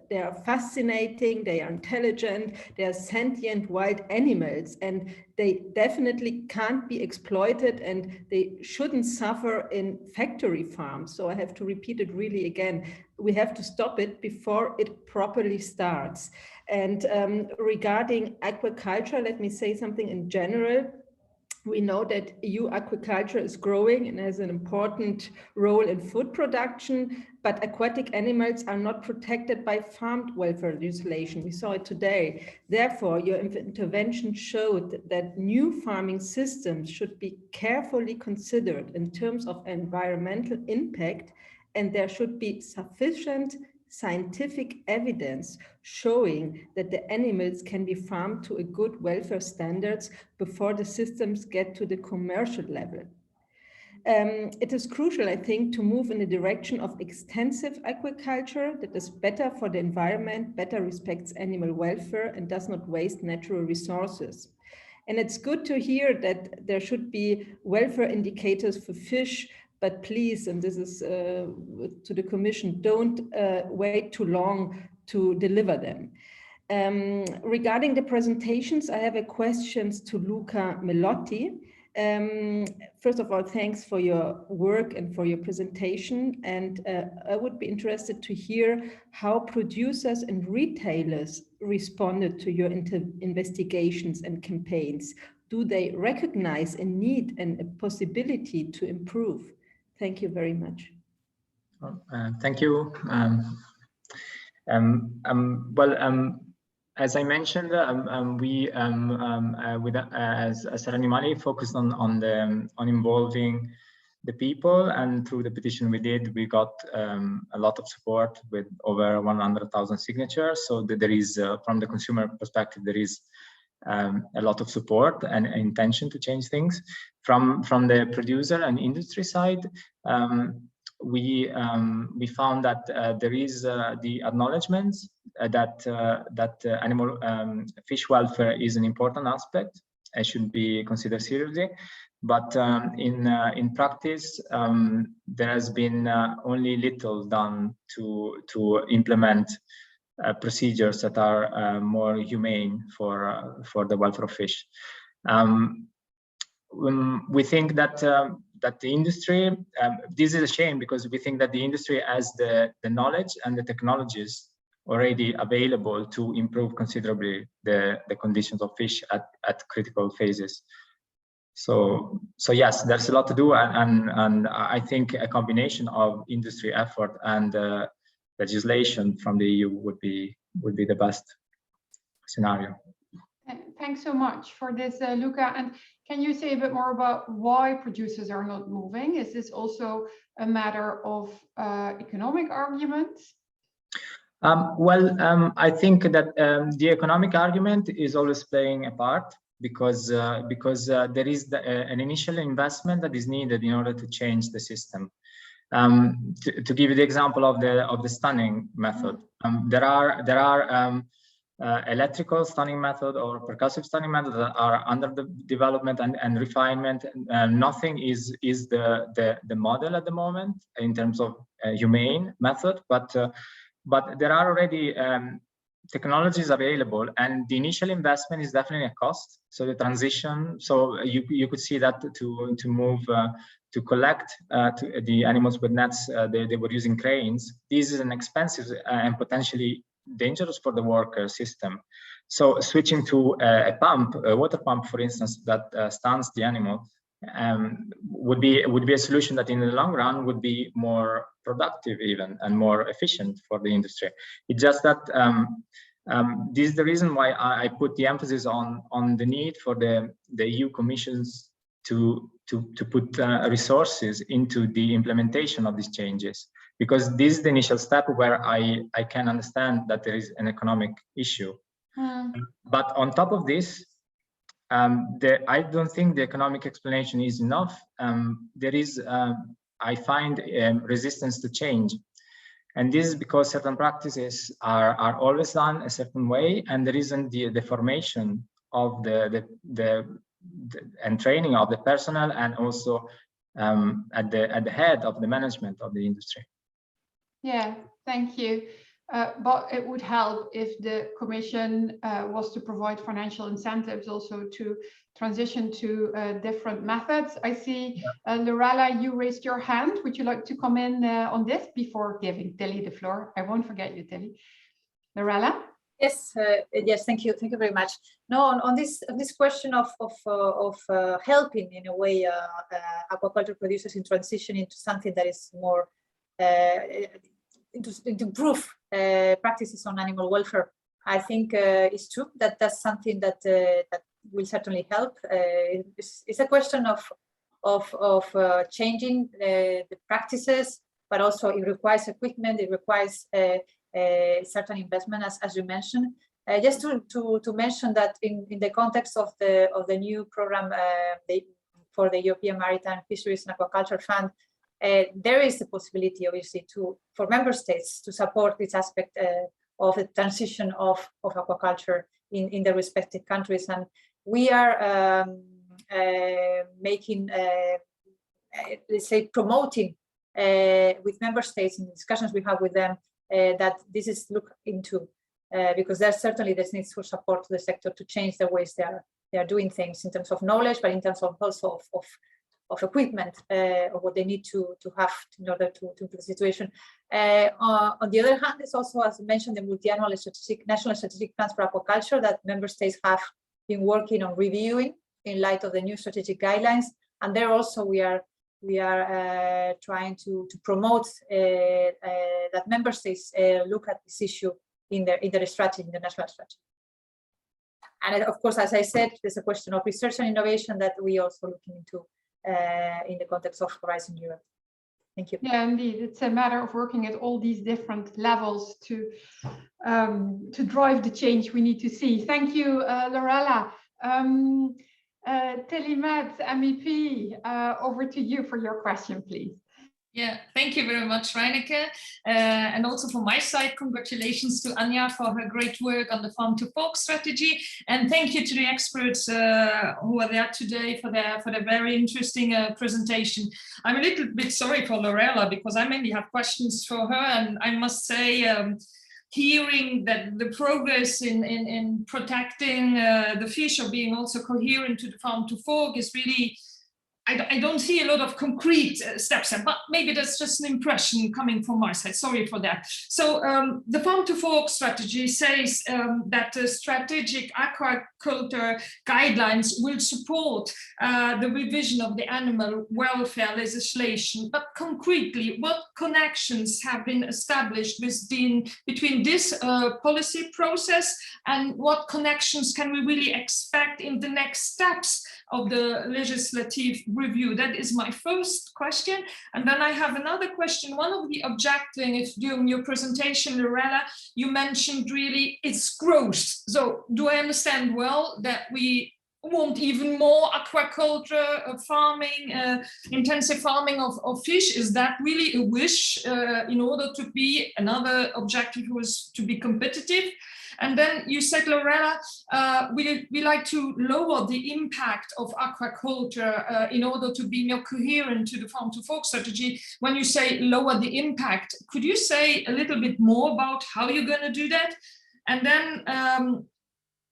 they are fascinating, they are intelligent, they are sentient wild animals, and they definitely can't be exploited, and they shouldn't suffer in factory farms. So I have to repeat it really again. We have to stop it before it properly starts. And regarding aquaculture, let me say something in general. We know that EU aquaculture is growing and has an important role in food production, but aquatic animals are not protected by farm welfare legislation. We saw it today. Therefore, your intervention showed that new farming systems should be carefully considered in terms of environmental impact, and there should be sufficient scientific evidence showing that the animals can be farmed to a good welfare standards before the systems get to the commercial level. It is crucial, I think, to move in the direction of extensive aquaculture that is better for the environment, better respects animal welfare, and does not waste natural resources. And it's good to hear that there should be welfare indicators for fish, but please, and this is to the Commission, don't wait too long to deliver them. Regarding the presentations, I have a questions to Luca Melotti. First of all, thanks for your work and for your presentation. And I would be interested to hear how producers and retailers responded to your investigations and campaigns. Do they recognize a need and a possibility to improve? Thank you very much. Thank you. As I mentioned, we, as Animali, focused on involving the people, and through the petition we did, we got a lot of support with over 100,000 signatures. So there is, from the consumer perspective, there is a lot of support and intention to change things. From the producer and industry side, we found that there is the acknowledgement that animal fish welfare is an important aspect and should be considered seriously. But in practice, there has been only little done to implement procedures that are more humane for the welfare of fish. We think that the industry, this is a shame because we think that the industry has the knowledge and the technologies already available to improve considerably the conditions of fish at critical phases. So yes, there's a lot to do, and I think a combination of industry effort and legislation from the EU would be the best scenario. Thanks so much for this, Luca. And can you say a bit more about why producers are not moving? Is this also a matter of economic arguments? I think that the economic argument is always playing a part because there is an initial investment that is needed in order to change the system. To give you the example of the stunning method, there are electrical stunning method or percussive stunning method that are under the development and refinement. Nothing is the model at the moment in terms of humane method, but there are already technologies available, and the initial investment is definitely a cost. So the transition, so you could see that to move to collect the animals with nets, they were using cranes. This is an expensive and potentially dangerous for the worker system. So switching to a water pump, for instance, that stuns the animal, would be a solution that in the long run would be more productive even and more efficient for the industry. It's just that this is the reason why I put the emphasis on the need for the EU Commissions to put resources into the implementation of these changes, because this is the initial step where I can understand that there is an economic issue. But on top of this, I don't think the economic explanation is enough. There is, I find, resistance to change. And this is because certain practices are always done a certain way, and there isn't the formation of and training of the personnel, and also at the head of the management of the industry. Yeah, thank you. But it would help if the Commission was to provide financial incentives also to transition to different methods. I see, Lara, you raised your hand. Would you like to come in on this before giving Tilly the floor? I won't forget you, Tilly. Lara? Yes, yes, thank you very much. No, on this question of helping in a way aquaculture producers in transition into something that is more to improve practices on animal welfare. I think it's true that that's something that will certainly help. It's a question of changing the practices, but also it requires equipment. It requires certain investment, as you mentioned. Just to mention that in the context of the new program for the European Maritime Fisheries and Aquaculture Fund, there is the possibility, obviously, for member states to support this aspect of the transition of aquaculture in the respective countries, and we are making, let's say, promoting with member states in discussions we have with them that this is looked into, because there's certainly this needs for support to the sector to change the ways they are doing things in terms of knowledge, but in terms of also of equipment, or what they need to have in order to improve the situation. On the other hand, it's also, as mentioned, the multi-annual national strategic plans for aquaculture that member states have been working on reviewing in light of the new strategic guidelines. And there also we are trying to promote that member states look at this issue in their strategy, in the national strategy. And of course, as I said, there's a question of research and innovation that we also looking into in the context of Horizon Europe. Thank you. Yeah, indeed, it's a matter of working at all these different levels to drive the change we need to see. Thank you, Lara. Tilly Metz, MEP, over to you for your question, please. Yeah, thank you very much, Reineke. And also from my side, congratulations to Anja for her great work on the Farm to Fork strategy. And thank you to the experts who are there today for their very interesting presentation. I'm a little bit sorry for Lorella because I mainly have questions for her. And I must say, hearing that the progress in protecting the fish or being also coherent to the Farm to Fork is really, I don't see a lot of concrete steps, but maybe that's just an impression coming from our side. Sorry for that. So the Farm to Fork strategy says that the strategic aquaculture guidelines will support the revision of the animal welfare legislation. But concretely, what connections have been established between this policy process, and what connections can we really expect in the next steps of the legislative review? That is my first question. And then I have another question. One of the objectives during your presentation, Lara, you mentioned really its growth. So do I understand well that we want even more aquaculture farming, intensive farming of fish? Is that really a wish in order to be, another objective was to be competitive? And then you said, Lara, we like to lower the impact of aquaculture in order to be more coherent to the Farm to Fork strategy. When you say lower the impact, could you say a little bit more about how you're going to do that? And then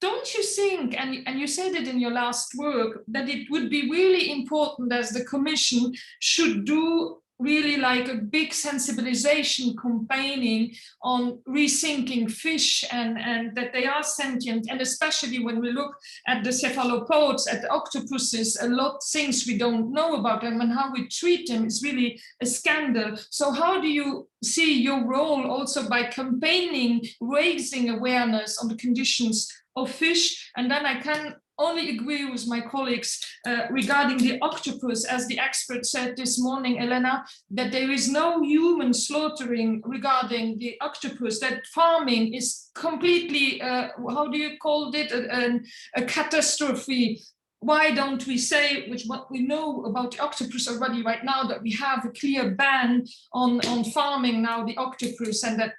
don't you think, and you said it in your last work, that it would be really important as the Commission should do really like a big sensibilization campaigning on rethinking fish and that they are sentient, and especially when we look at the cephalopods, at the octopuses, a lot of things we don't know about them and how we treat them is really a scandal. So how do you see your role also by campaigning, raising awareness on the conditions of fish? And then I can only agree with my colleagues regarding the octopus, as the expert said this morning, Elena, that there is no human slaughtering regarding the octopus, that farming is completely, how do you call it, a catastrophe. Why don't we say, which what we know about the octopus already right now, that we have a clear ban on farming now the octopus, and that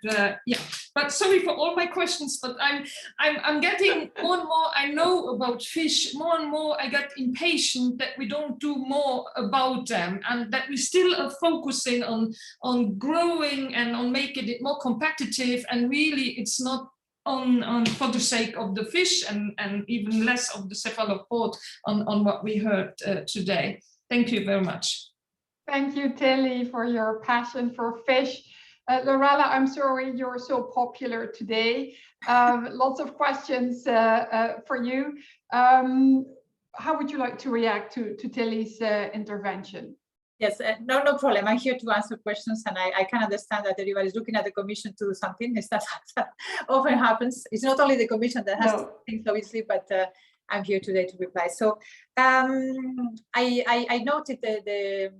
yeah. But sorry for all my questions, but I'm getting more and more I know about fish, more and more I get impatient that we don't do more about them, and that we still are focusing on growing and on making it more competitive, and really it's not on for the sake of the fish, and even less of the cephalopod on what we heard today. Thank you very much. Thank you, Tilly, for your passion for fish. Lara, I'm sorry you're so popular today. Lots of questions for you. How would you like to react to Tilly's intervention? Yes, no problem. I'm here to answer questions, and I can understand that everybody is looking at the Commission to do something. That often happens. It's not only the Commission that has to think, obviously, but I'm here today to reply. So I noted the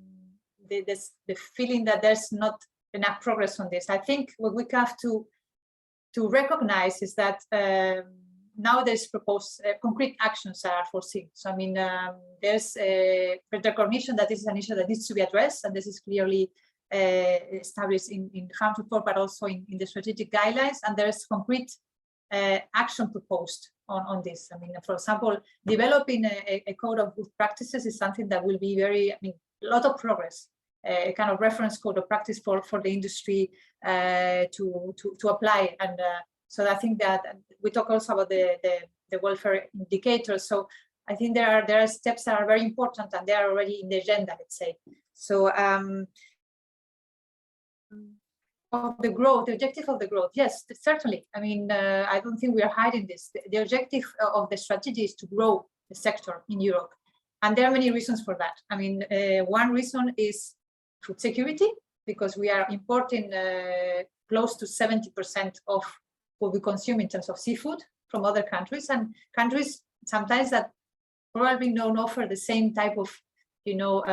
feeling that there's not enough progress on this. I think what we have to recognize is that now there's proposed concrete actions that are foreseen. So I mean, there's a recognition that this is an issue that needs to be addressed, and this is clearly established in Farm to Fork, but also in the strategic guidelines, and there's concrete action proposed on this. I mean, for example, developing a code of good practices is something that will be very, I mean, a lot of progress. A kind of reference code of practice for the industry to apply, and so I think that we talk also about the welfare indicators. So I think there are steps that are very important, and they are already in the agenda, let's say. So of the growth, the objective of the growth, yes, certainly. I mean, I don't think we are hiding this. The objective of the strategy is to grow the sector in Europe, and there are many reasons for that. I mean, one reason is food security, because we are importing close to 70% of what we consume in terms of seafood from other countries, and countries sometimes that probably don't offer the same type of, you know,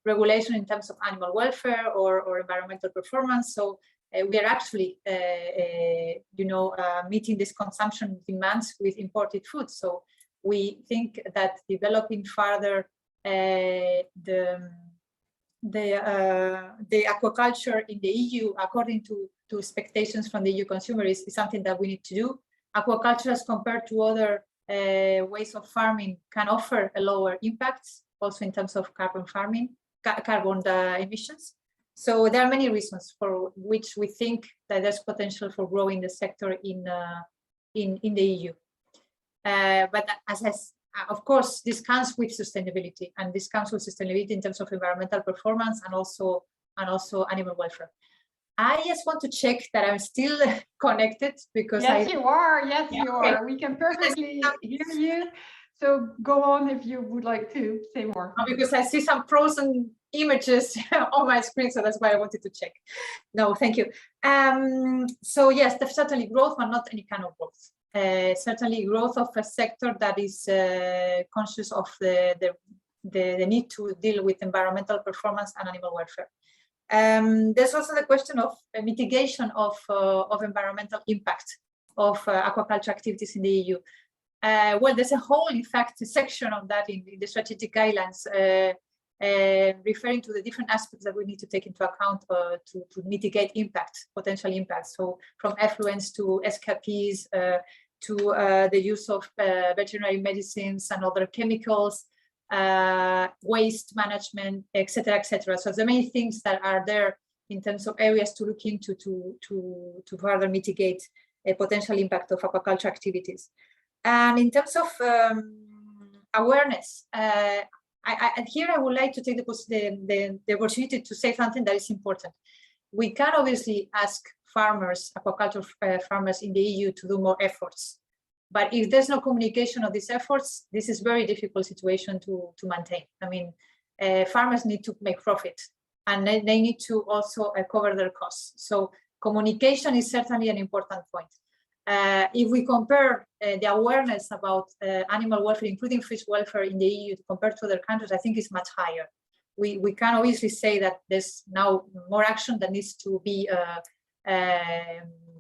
regulation in terms of animal welfare or environmental performance. So we are actually, you know, meeting this consumption demands with imported food. So we think that developing further the aquaculture in the EU, according to expectations from the EU consumer, is something that we need to do. Aquaculture, as compared to other ways of farming, can offer a lower impact, also in terms of carbon emissions. So there are many reasons for which we think that there's potential for growing the sector in the EU. But as of course, this comes with sustainability, and this comes with sustainability in terms of environmental performance and also animal welfare. I just want to check that I'm still connected, because yes, you are. Yes, yeah, you okay. are. We can perfectly hear you. So go on if you would like to say more. Because I see some frozen images on my screen, so that's why I wanted to check. No, thank you. So yes, there's certainly growth, but not any kind of growth. Certainly growth of a sector that is conscious of the need to deal with environmental performance and animal welfare. There's also the question of mitigation of environmental impact of aquaculture activities in the EU. Well, there's a whole, in fact, section of that in the strategic guidelines, referring to the different aspects that we need to take into account to mitigate impact, potential impacts. So from effluents to escapees, to the use of veterinary medicines and other chemicals, waste management, etc., etc. So the main things that are there in terms of areas to look into to further mitigate a potential impact of aquaculture activities. And in terms of awareness, here I would like to take the opportunity to say something that is important. We can obviously ask farmers, aquaculture farmers in the EU, to do more efforts. But if there's no communication of these efforts, this is a very difficult situation to maintain. I mean, farmers need to make profit, and they need to also cover their costs. So communication is certainly an important point. If we compare the awareness about animal welfare, including fish welfare in the EU, compared to other countries, I think it's much higher. We can obviously say that there's now more action that needs to be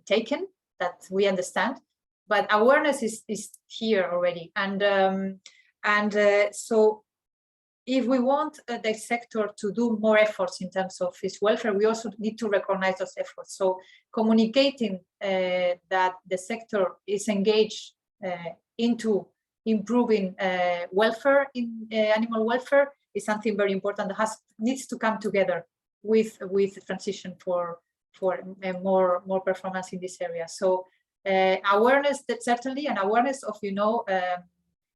taken, that we understand, but awareness is here already. So if we want the sector to do more efforts in terms of fish welfare, we also need to recognize those efforts. So communicating that the sector is engaged into improving welfare in animal welfare is something very important that needs to come together with the transition for more performance in this area. So awareness, that certainly, and awareness of,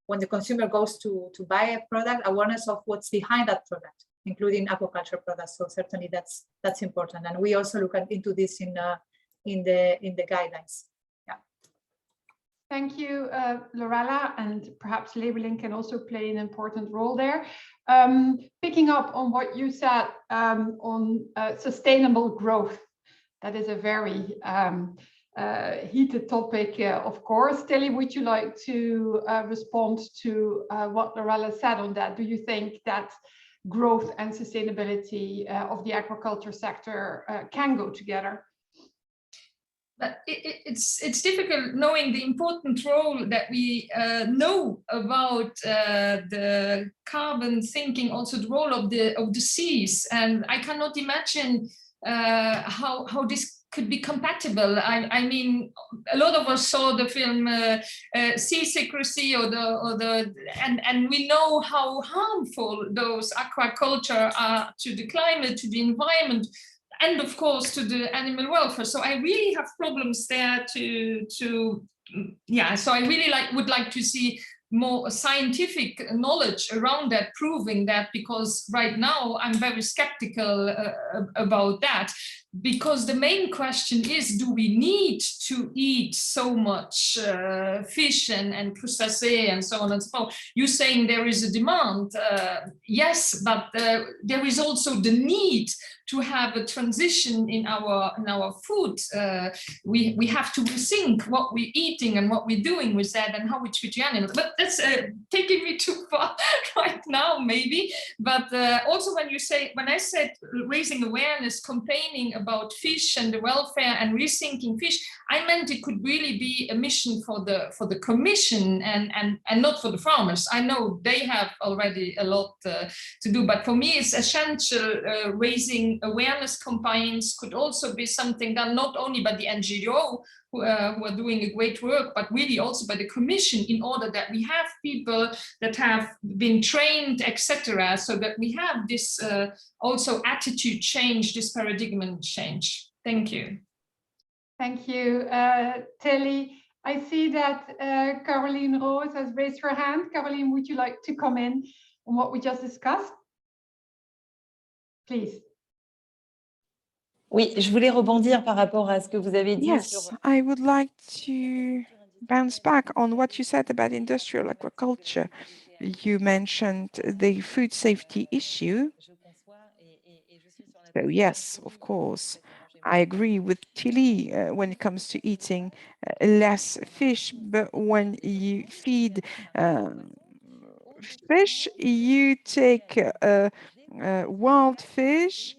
when the consumer goes to buy a product, awareness of what's behind that product, including aquaculture products. So certainly that's important, and we also look into this in the guidelines. Yeah. Thank you, Lorella, and perhaps labeling can also play an important role there. Picking up on what you said on sustainable growth, that is a very heated topic, of course. Telly, would you like to respond to what Lorella said on that? Do you think that growth and sustainability of the aquaculture sector can go together? But it's difficult knowing the important role that we know about the carbon sinking, also the role of the seas, and I cannot imagine how this could be compatible. I mean, a lot of us saw the film Sea Secrecy, and we know how harmful those aquaculture are to the climate, to the environment, and of course to the animal welfare. So I really have problems there so I really would like to see more scientific knowledge around that, proving that, because right now I'm very skeptical about that, because the main question is, do we need to eat so much fish and crustacea and so on and so forth? You're saying there is a demand, yes, but there is also the need to have a transition in our food. We have to rethink what we're eating and what we're doing with that and how we treat the animals. But that's taking me too far right now, maybe. But also when I said raising awareness, campaigning about fish and the welfare and rethinking fish, I meant it could really be a mission for the Commission and not for the farmers. I know they have already a lot to do, but for me it's essential. Raising awareness campaigns could also be something done not only by the NGO who are doing a great work, but really also by the Commission, in order that we have people that have been trained, etc., so that we have this also attitude change, this paradigm change. Thank you. Thank you, Telly. I see that Caroline Rose has raised her hand. Caroline, would you like to comment on what we just discussed? Please. Oui, je voulais rebondir par rapport à ce que vous avez dit. Yes, I would like to bounce back on what you said about industrial aquaculture. You mentioned the food safety issue. So yes, of course, I agree with Tilly when it comes to eating less fish, but when you feed fish, you take wild fish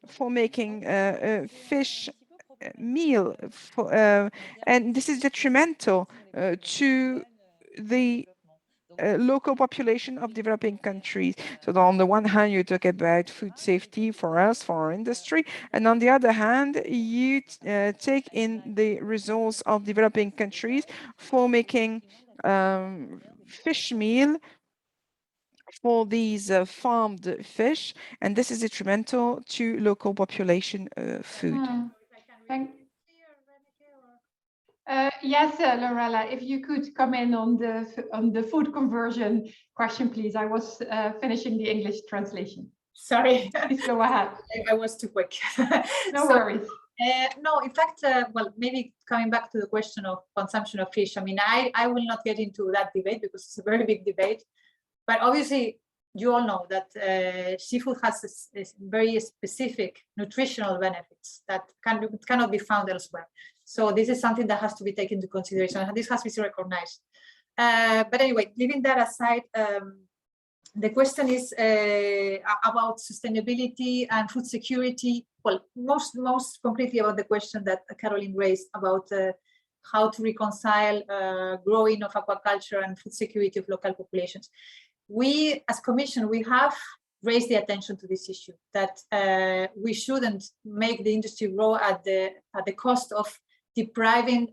for making a fish meal, and this is detrimental to the local population of developing countries. So on the one hand, you talk about food safety for us, for our industry, and on the other hand, you take in the resource of developing countries for making fish meal for these farmed fish, and this is detrimental to local population food. Yes, Lorella, if you could come in on the food conversion question, please. I was finishing the English translation. Sorry. Please go ahead. I was too quick. No worries. No, in fact, well, maybe coming back to the question of consumption of fish, I mean, I will not get into that debate because it's a very big debate. But obviously, you all know that seafood has a very specific nutritional benefits that cannot be found elsewhere. So this is something that has to be taken into consideration, and this has to be recognized. But anyway, leaving that aside, the question is about sustainability and food security. Well, most concretely about the question that Caroline raised about how to reconcile growing of aquaculture and food security of local populations. We, as Commission, we have raised the attention to this issue, that we shouldn't make the industry grow at the cost of depriving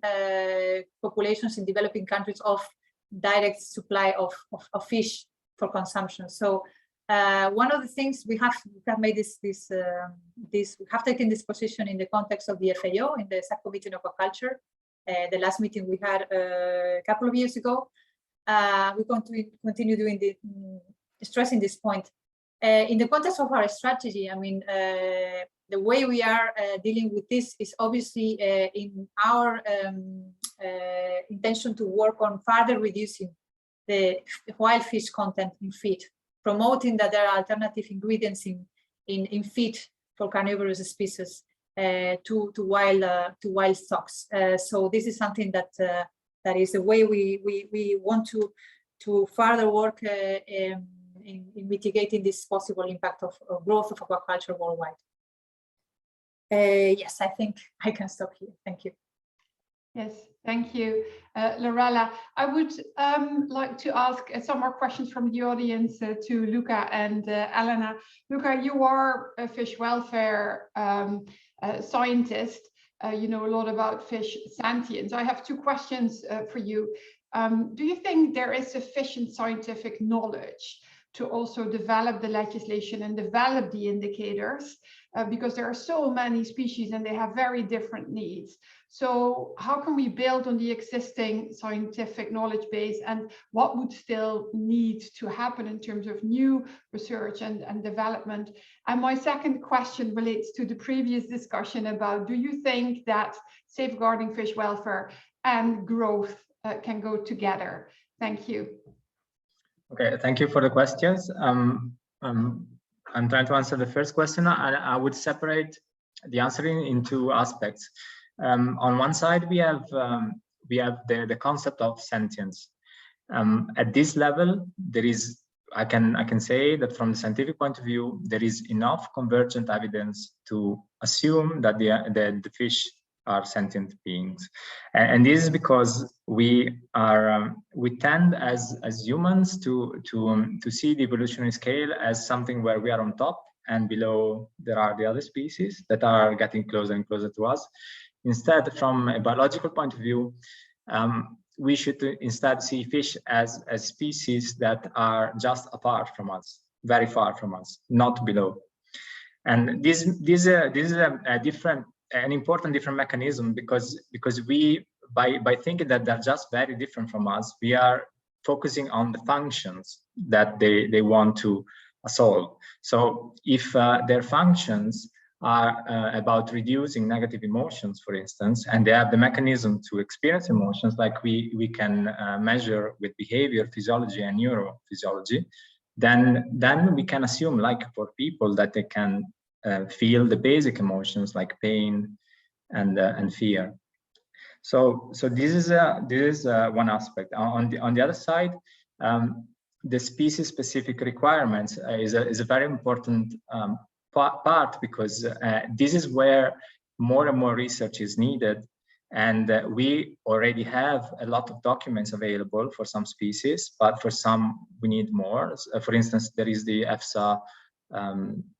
populations in developing countries of direct supply of fish for consumption. So one of the things we have made we have taken this position in the context of the FAO, in the subcommittee on aquaculture. The last meeting we had a couple of years ago. We're going to continue doing stressing this point. In the context of our strategy, I mean, the way we are dealing with this is obviously in our intention to work on further reducing the wild fish content in feed, promoting that there are alternative ingredients in feed for carnivorous species to wild stocks. So this is something that is the way we want to further work in mitigating this possible impact of growth of aquaculture worldwide. Yes, I think I can stop here. Thank you. Yes, thank you, Lorella. I would like to ask some more questions from the audience to Luca and Elena. Luca, you are a fish welfare scientist. You know a lot about fish sentience. I have two questions for you. Do you think there is sufficient scientific knowledge to also develop the legislation and develop the indicators? Because there are so many species and they have very different needs. So how can we build on the existing scientific knowledge base, and what would still need to happen in terms of new research and development? And my second question relates to the previous discussion about, do you think that safeguarding fish welfare and growth can go together? Thank you. Okay, thank you for the questions. I'm trying to answer the first question. I would separate the answering in two aspects. On one side, we have the concept of sentience. At this level, there is, I can say that from the scientific point of view, there is enough convergent evidence to assume that the fish are sentient beings, and this is because we tend as humans to see the evolutionary scale as something where we are on top, and below there are the other species that are getting closer and closer to us. Instead, from a biological point of view, we should instead see fish as species that are just apart from us, very far from us, not below. And this is an important different mechanism, because we by thinking that they're just very different from us, we are focusing on the functions that they want to solve. So if their functions are about reducing negative emotions, for instance, and they have the mechanism to experience emotions, like we can measure with behavior physiology and neurophysiology, then we can assume, like for people, that they can feel the basic emotions like pain and fear. So this is one aspect. On the other side, the species-specific requirements is a very important part, because this is where more and more research is needed, and we already have a lot of documents available for some species, but for some we need more. For instance, there is the EFSA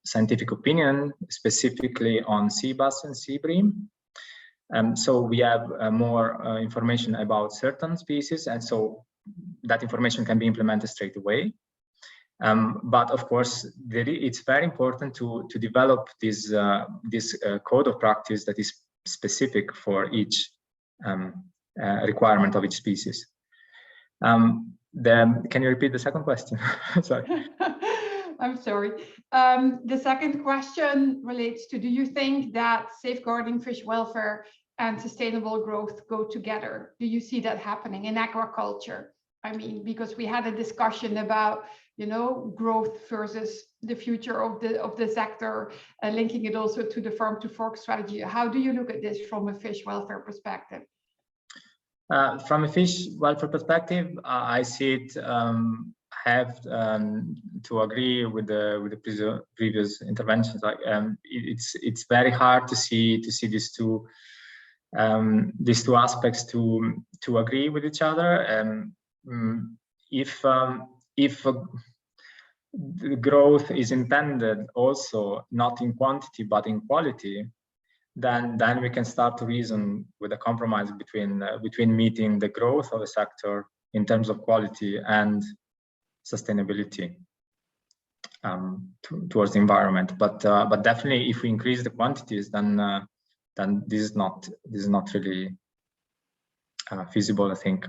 scientific opinion specifically on sea bass and sea bream. So we have more information about certain species, and so that information can be implemented straight away. But of course, it's very important to develop this code of practice that is specific for each requirement of each species. Then, can you repeat the second question? Sorry. I'm sorry. The second question relates to, do you think that safeguarding fish welfare and sustainable growth go together? Do you see that happening in aquaculture? I mean, because we had a discussion about, you know, growth versus the future of the sector, linking it also to the farm to fork strategy. How do you look at this from a fish welfare perspective? From a fish welfare perspective, I see it have to agree with the previous interventions. Like it's very hard to see these two aspects to agree with each other. If the growth is intended also not in quantity but in quality, then we can start to reason with a compromise between meeting the growth of the sector in terms of quality and sustainability towards the environment. But definitely, if we increase the quantities, then this is not really feasible, I think.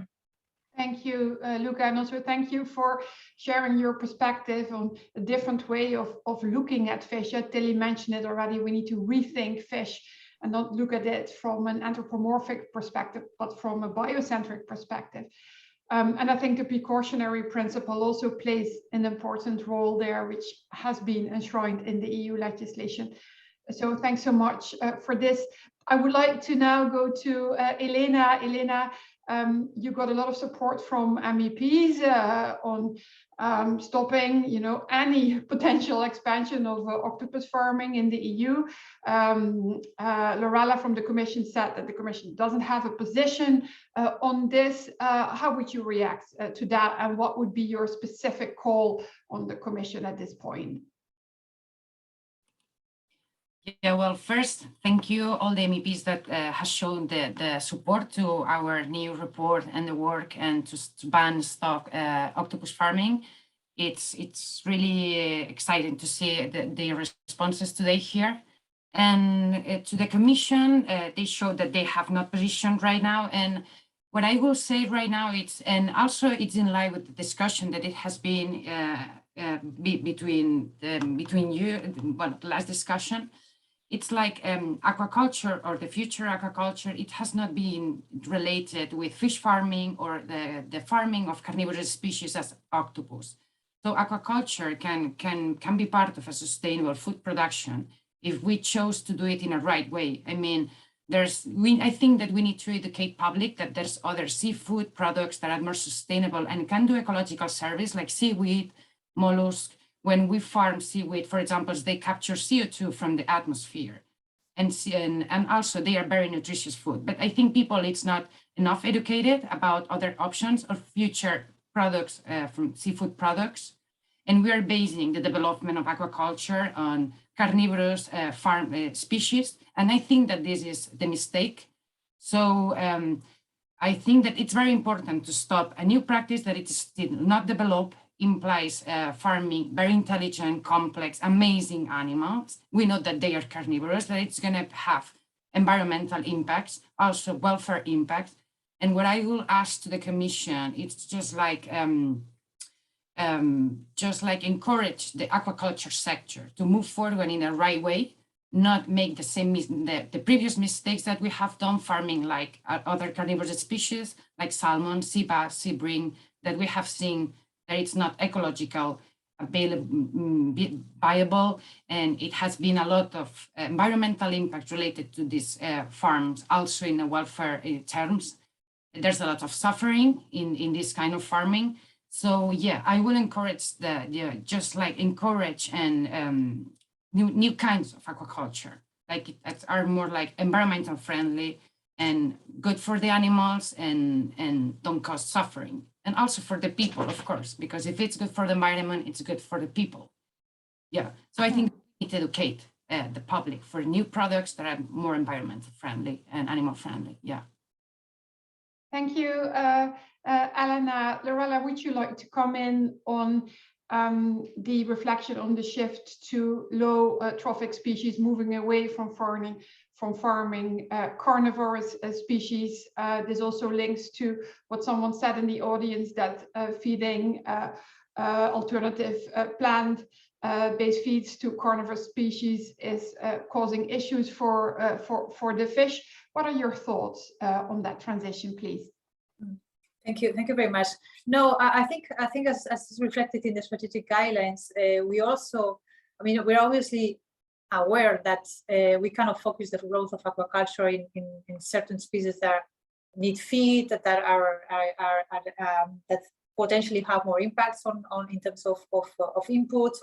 Thank you, Luca, and also thank you for sharing your perspective on a different way of looking at fish. Tilly mentioned it already. We need to rethink fish and not look at it from an anthropomorphic perspective, but from a biocentric perspective. And I think the precautionary principle also plays an important role there, which has been enshrined in the EU legislation. So thanks so much for this. I would like to now go to Elena. Elena, you got a lot of support from MEPs on stopping, you know, any potential expansion of octopus farming in the EU. Lara from the Commission said that the Commission doesn't have a position on this. How would you react to that, and what would be your specific call on the Commission at this point? Yeah, well, first, thank you all the MEPs that has shown the support to our new report and the work and to ban stock octopus farming. It's really exciting to see the responses today here. And to the Commission, they showed that they have not positioned right now. And what I will say right now, it's in line with the discussion that it has been between you, well, the last discussion. It's like aquaculture, or the future aquaculture, it has not been related with fish farming or the farming of carnivorous species as octopus. So aquaculture can be part of a sustainable food production if we chose to do it in a right way. I mean, I think that we need to educate public that there's other seafood products that are more sustainable and can do ecological service, like seaweed, mollusk. When we farm seaweed, for example, they capture CO2 from the atmosphere, and also they are very nutritious food. But I think people, it's not enough educated about other options or future products from seafood products. And we are basing the development of aquaculture on carnivorous farm species. And I think that this is the mistake. So I think that it's very important to stop a new practice that it is still not developed, implies farming very intelligent, complex, amazing animals. We know that they are carnivorous, that it's going to have environmental impacts, also welfare impacts. And what I will ask to the Commission, it's just like encourage the aquaculture sector to move forward in the right way, not make the same the previous mistakes that we have done farming like other carnivorous species like salmon, sea bass, sea bream, that we have seen that it's not ecological, viable, and it has been a lot of environmental impact related to these farms, also in the welfare terms. There's a lot of suffering in this kind of farming. So yeah, I will encourage just like encourage and new kinds of aquaculture, like that are more like environmental friendly and good for the animals and don't cause suffering. And also for the people, of course, because if it's good for the environment, it's good for the people. Yeah, so I think we need to educate the public for new products that are more environmental friendly and animal friendly. Yeah. Thank you, Elena. Lorella, would you like to comment on the reflection on the shift to low trophic species, moving away from farming carnivorous species? There's also links to what someone said in the audience, that feeding alternative plant-based feeds to carnivorous species is causing issues for the fish. What are your thoughts on that transition, please? Thank you very much. No, I think as reflected in the strategic guidelines, we also, I mean, we're obviously aware that we cannot focus the growth of aquaculture in certain species that need feed, that that potentially have more impacts on in terms of inputs,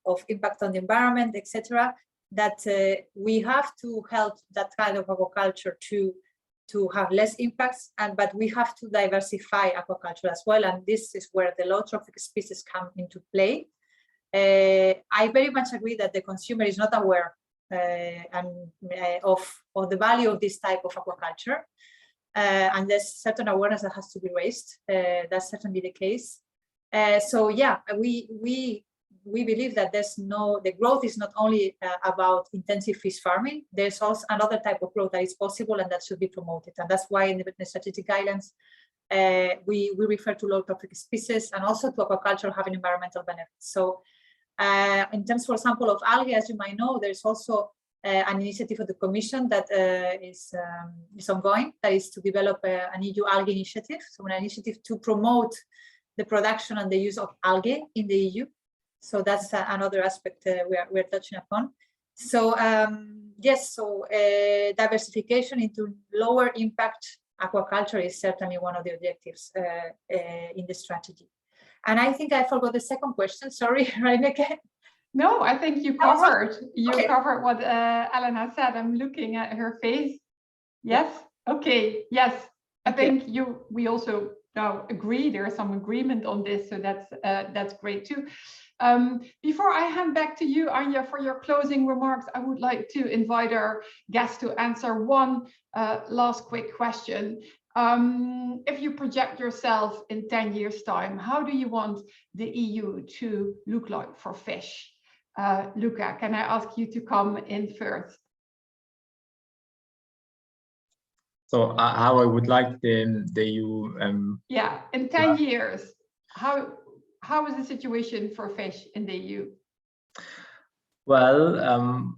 of impact on the environment, etc. That we have to help that kind of aquaculture to have less impacts, but we have to diversify aquaculture as well, and this is where the low trophic species come into play. I very much agree that the consumer is not aware of the value of this type of aquaculture, and there's certain awareness that has to be raised. That's certainly the case. So yeah, we believe that the growth is not only about intensive fish farming. There's also another type of growth that is possible and that should be promoted. And that's why in the strategic guidelines, we refer to low trophic species and also to aquaculture having environmental benefits. So in terms, for example, of algae, as you might know, there's also an initiative of the Commission that is ongoing, that is to develop an EU algae initiative. So an initiative to promote the production and the use of algae in the EU. So that's another aspect we're touching upon. So yes, so diversification into lower impact aquaculture is certainly one of the objectives in the strategy. And I think I forgot the second question. Sorry, Reineke. No, I think you covered. Covered what Elena said. I'm looking at her face. Yes. Okay. Yes. I think we also now agree. There is some agreement on this, so that's great too. Before I hand back to you, Anja, for your closing remarks, I would like to invite our guests to answer one last quick question. If you project yourself in 10 years' time, how do you want the EU to look like for fish? Luca, can I ask you to come in first? So how I would like the EU... yeah, in 10 years, how is the situation for fish in the EU? Well,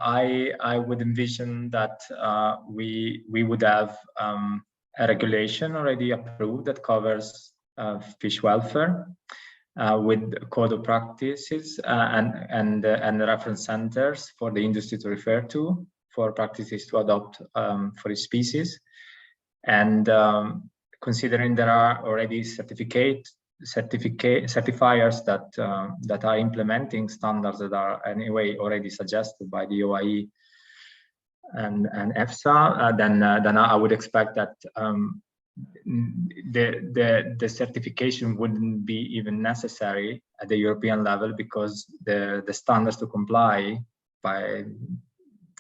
I would envision that we would have a regulation already approved that covers fish welfare with code of practices and reference centers for the industry to refer to for practices to adopt for each species. And considering there are already certifiers that are implementing standards that are anyway already suggested by the OIE and EFSA, then I would expect that the certification wouldn't be even necessary at the European level, because the standards to comply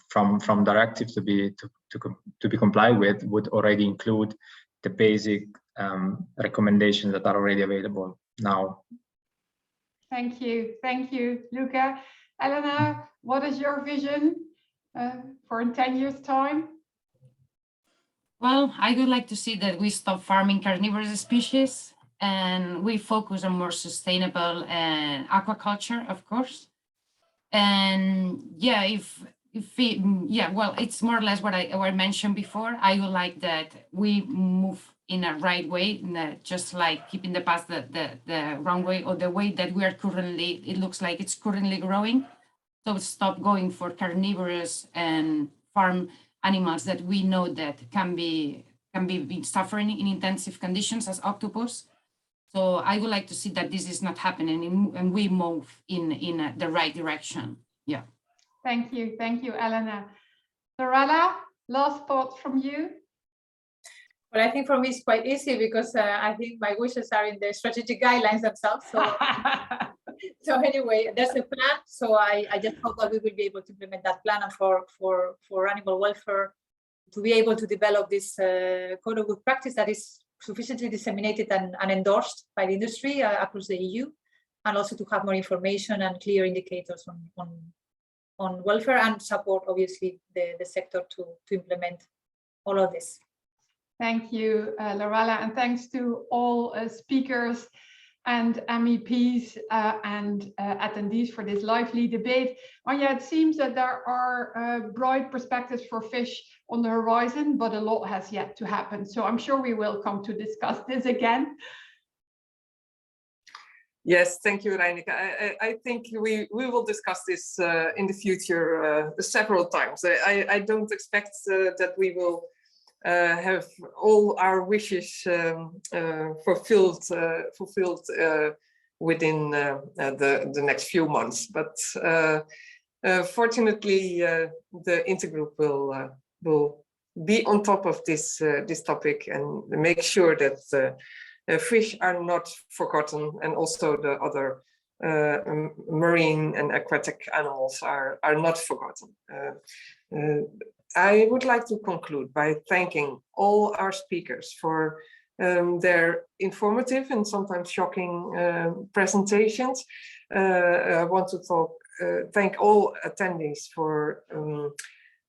from directives to be complied with would already include the basic recommendations that are already available now. Thank you, Luca. Elena, what is your vision for in 10 years' time? Well, I would like to see that we stop farming carnivorous species and we focus on more sustainable and aquaculture, of course. And yeah, well, it's more or less what I mentioned before. I would like that we move in a right way, just like keeping the past the wrong way, or the way that we are currently, it looks like it's currently growing. So stop going for carnivorous and farm animals that we know that can be suffering in intensive conditions as octopus. So I would like to see that this is not happening and we move in the right direction. Yeah. Thank you, Elena. Lara, last thoughts from you? Well, I think for me it's quite easy because I think my wishes are in the strategic guidelines themselves. So, so anyway, there's a plan. So I just hope that we will be able to implement that plan, and for animal welfare to be able to develop this code of good practice that is sufficiently disseminated and endorsed by the industry across the EU, and also to have more information and clear indicators on welfare, and support obviously the sector to implement all of this. Thank you, Lara, and thanks to all speakers and MEPs and attendees for this lively debate. Anja, it seems that there are bright perspectives for fish on the horizon, but a lot has yet to happen. So I'm sure we will come to discuss this again. Yes, thank you, Reineke. I think we will discuss this in the future several times. I don't expect that we will have all our wishes fulfilled within the next few months. But fortunately, the intergroup will be on top of this topic and make sure that fish are not forgotten, and also the other marine and aquatic animals are not forgotten. I would like to conclude by thanking all our speakers for their informative and sometimes shocking presentations. I want to thank all attendees for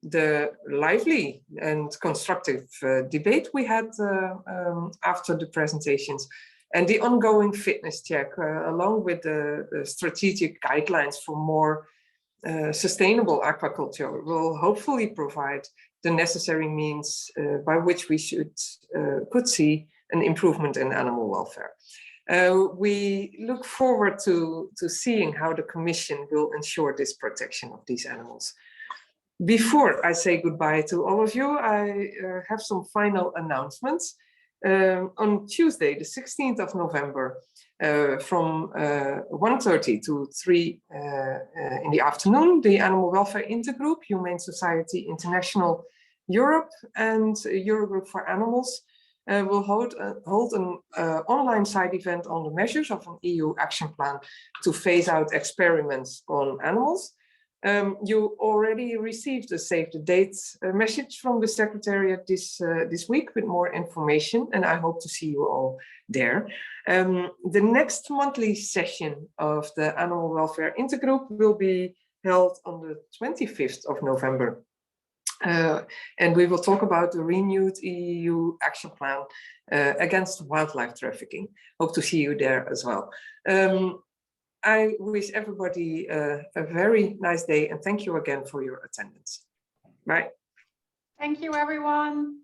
the lively and constructive debate we had after the presentations, and the ongoing fitness check, along with the strategic guidelines for more sustainable aquaculture, will hopefully provide the necessary means by which we could see an improvement in animal welfare. We look forward to seeing how the Commission will ensure this protection of these animals. Before I say goodbye to all of you, I have some final announcements. On Tuesday, the 16th of November, from 1:30 to 3 in the afternoon, the Animal Welfare Intergroup, Humane Society International Europe, and Eurogroup for Animals will hold an online side event on the measures of an EU action plan to phase out experiments on animals. You already received a save the date message from the Secretariat this week with more information, and I hope to see you all there. The next monthly session of the Animal Welfare Intergroup will be held on the 25th of November. And we will talk about the renewed EU action plan against wildlife trafficking. Hope to see you there as well. I wish everybody a very nice day, and thank you again for your attendance. Bye. Thank you, everyone.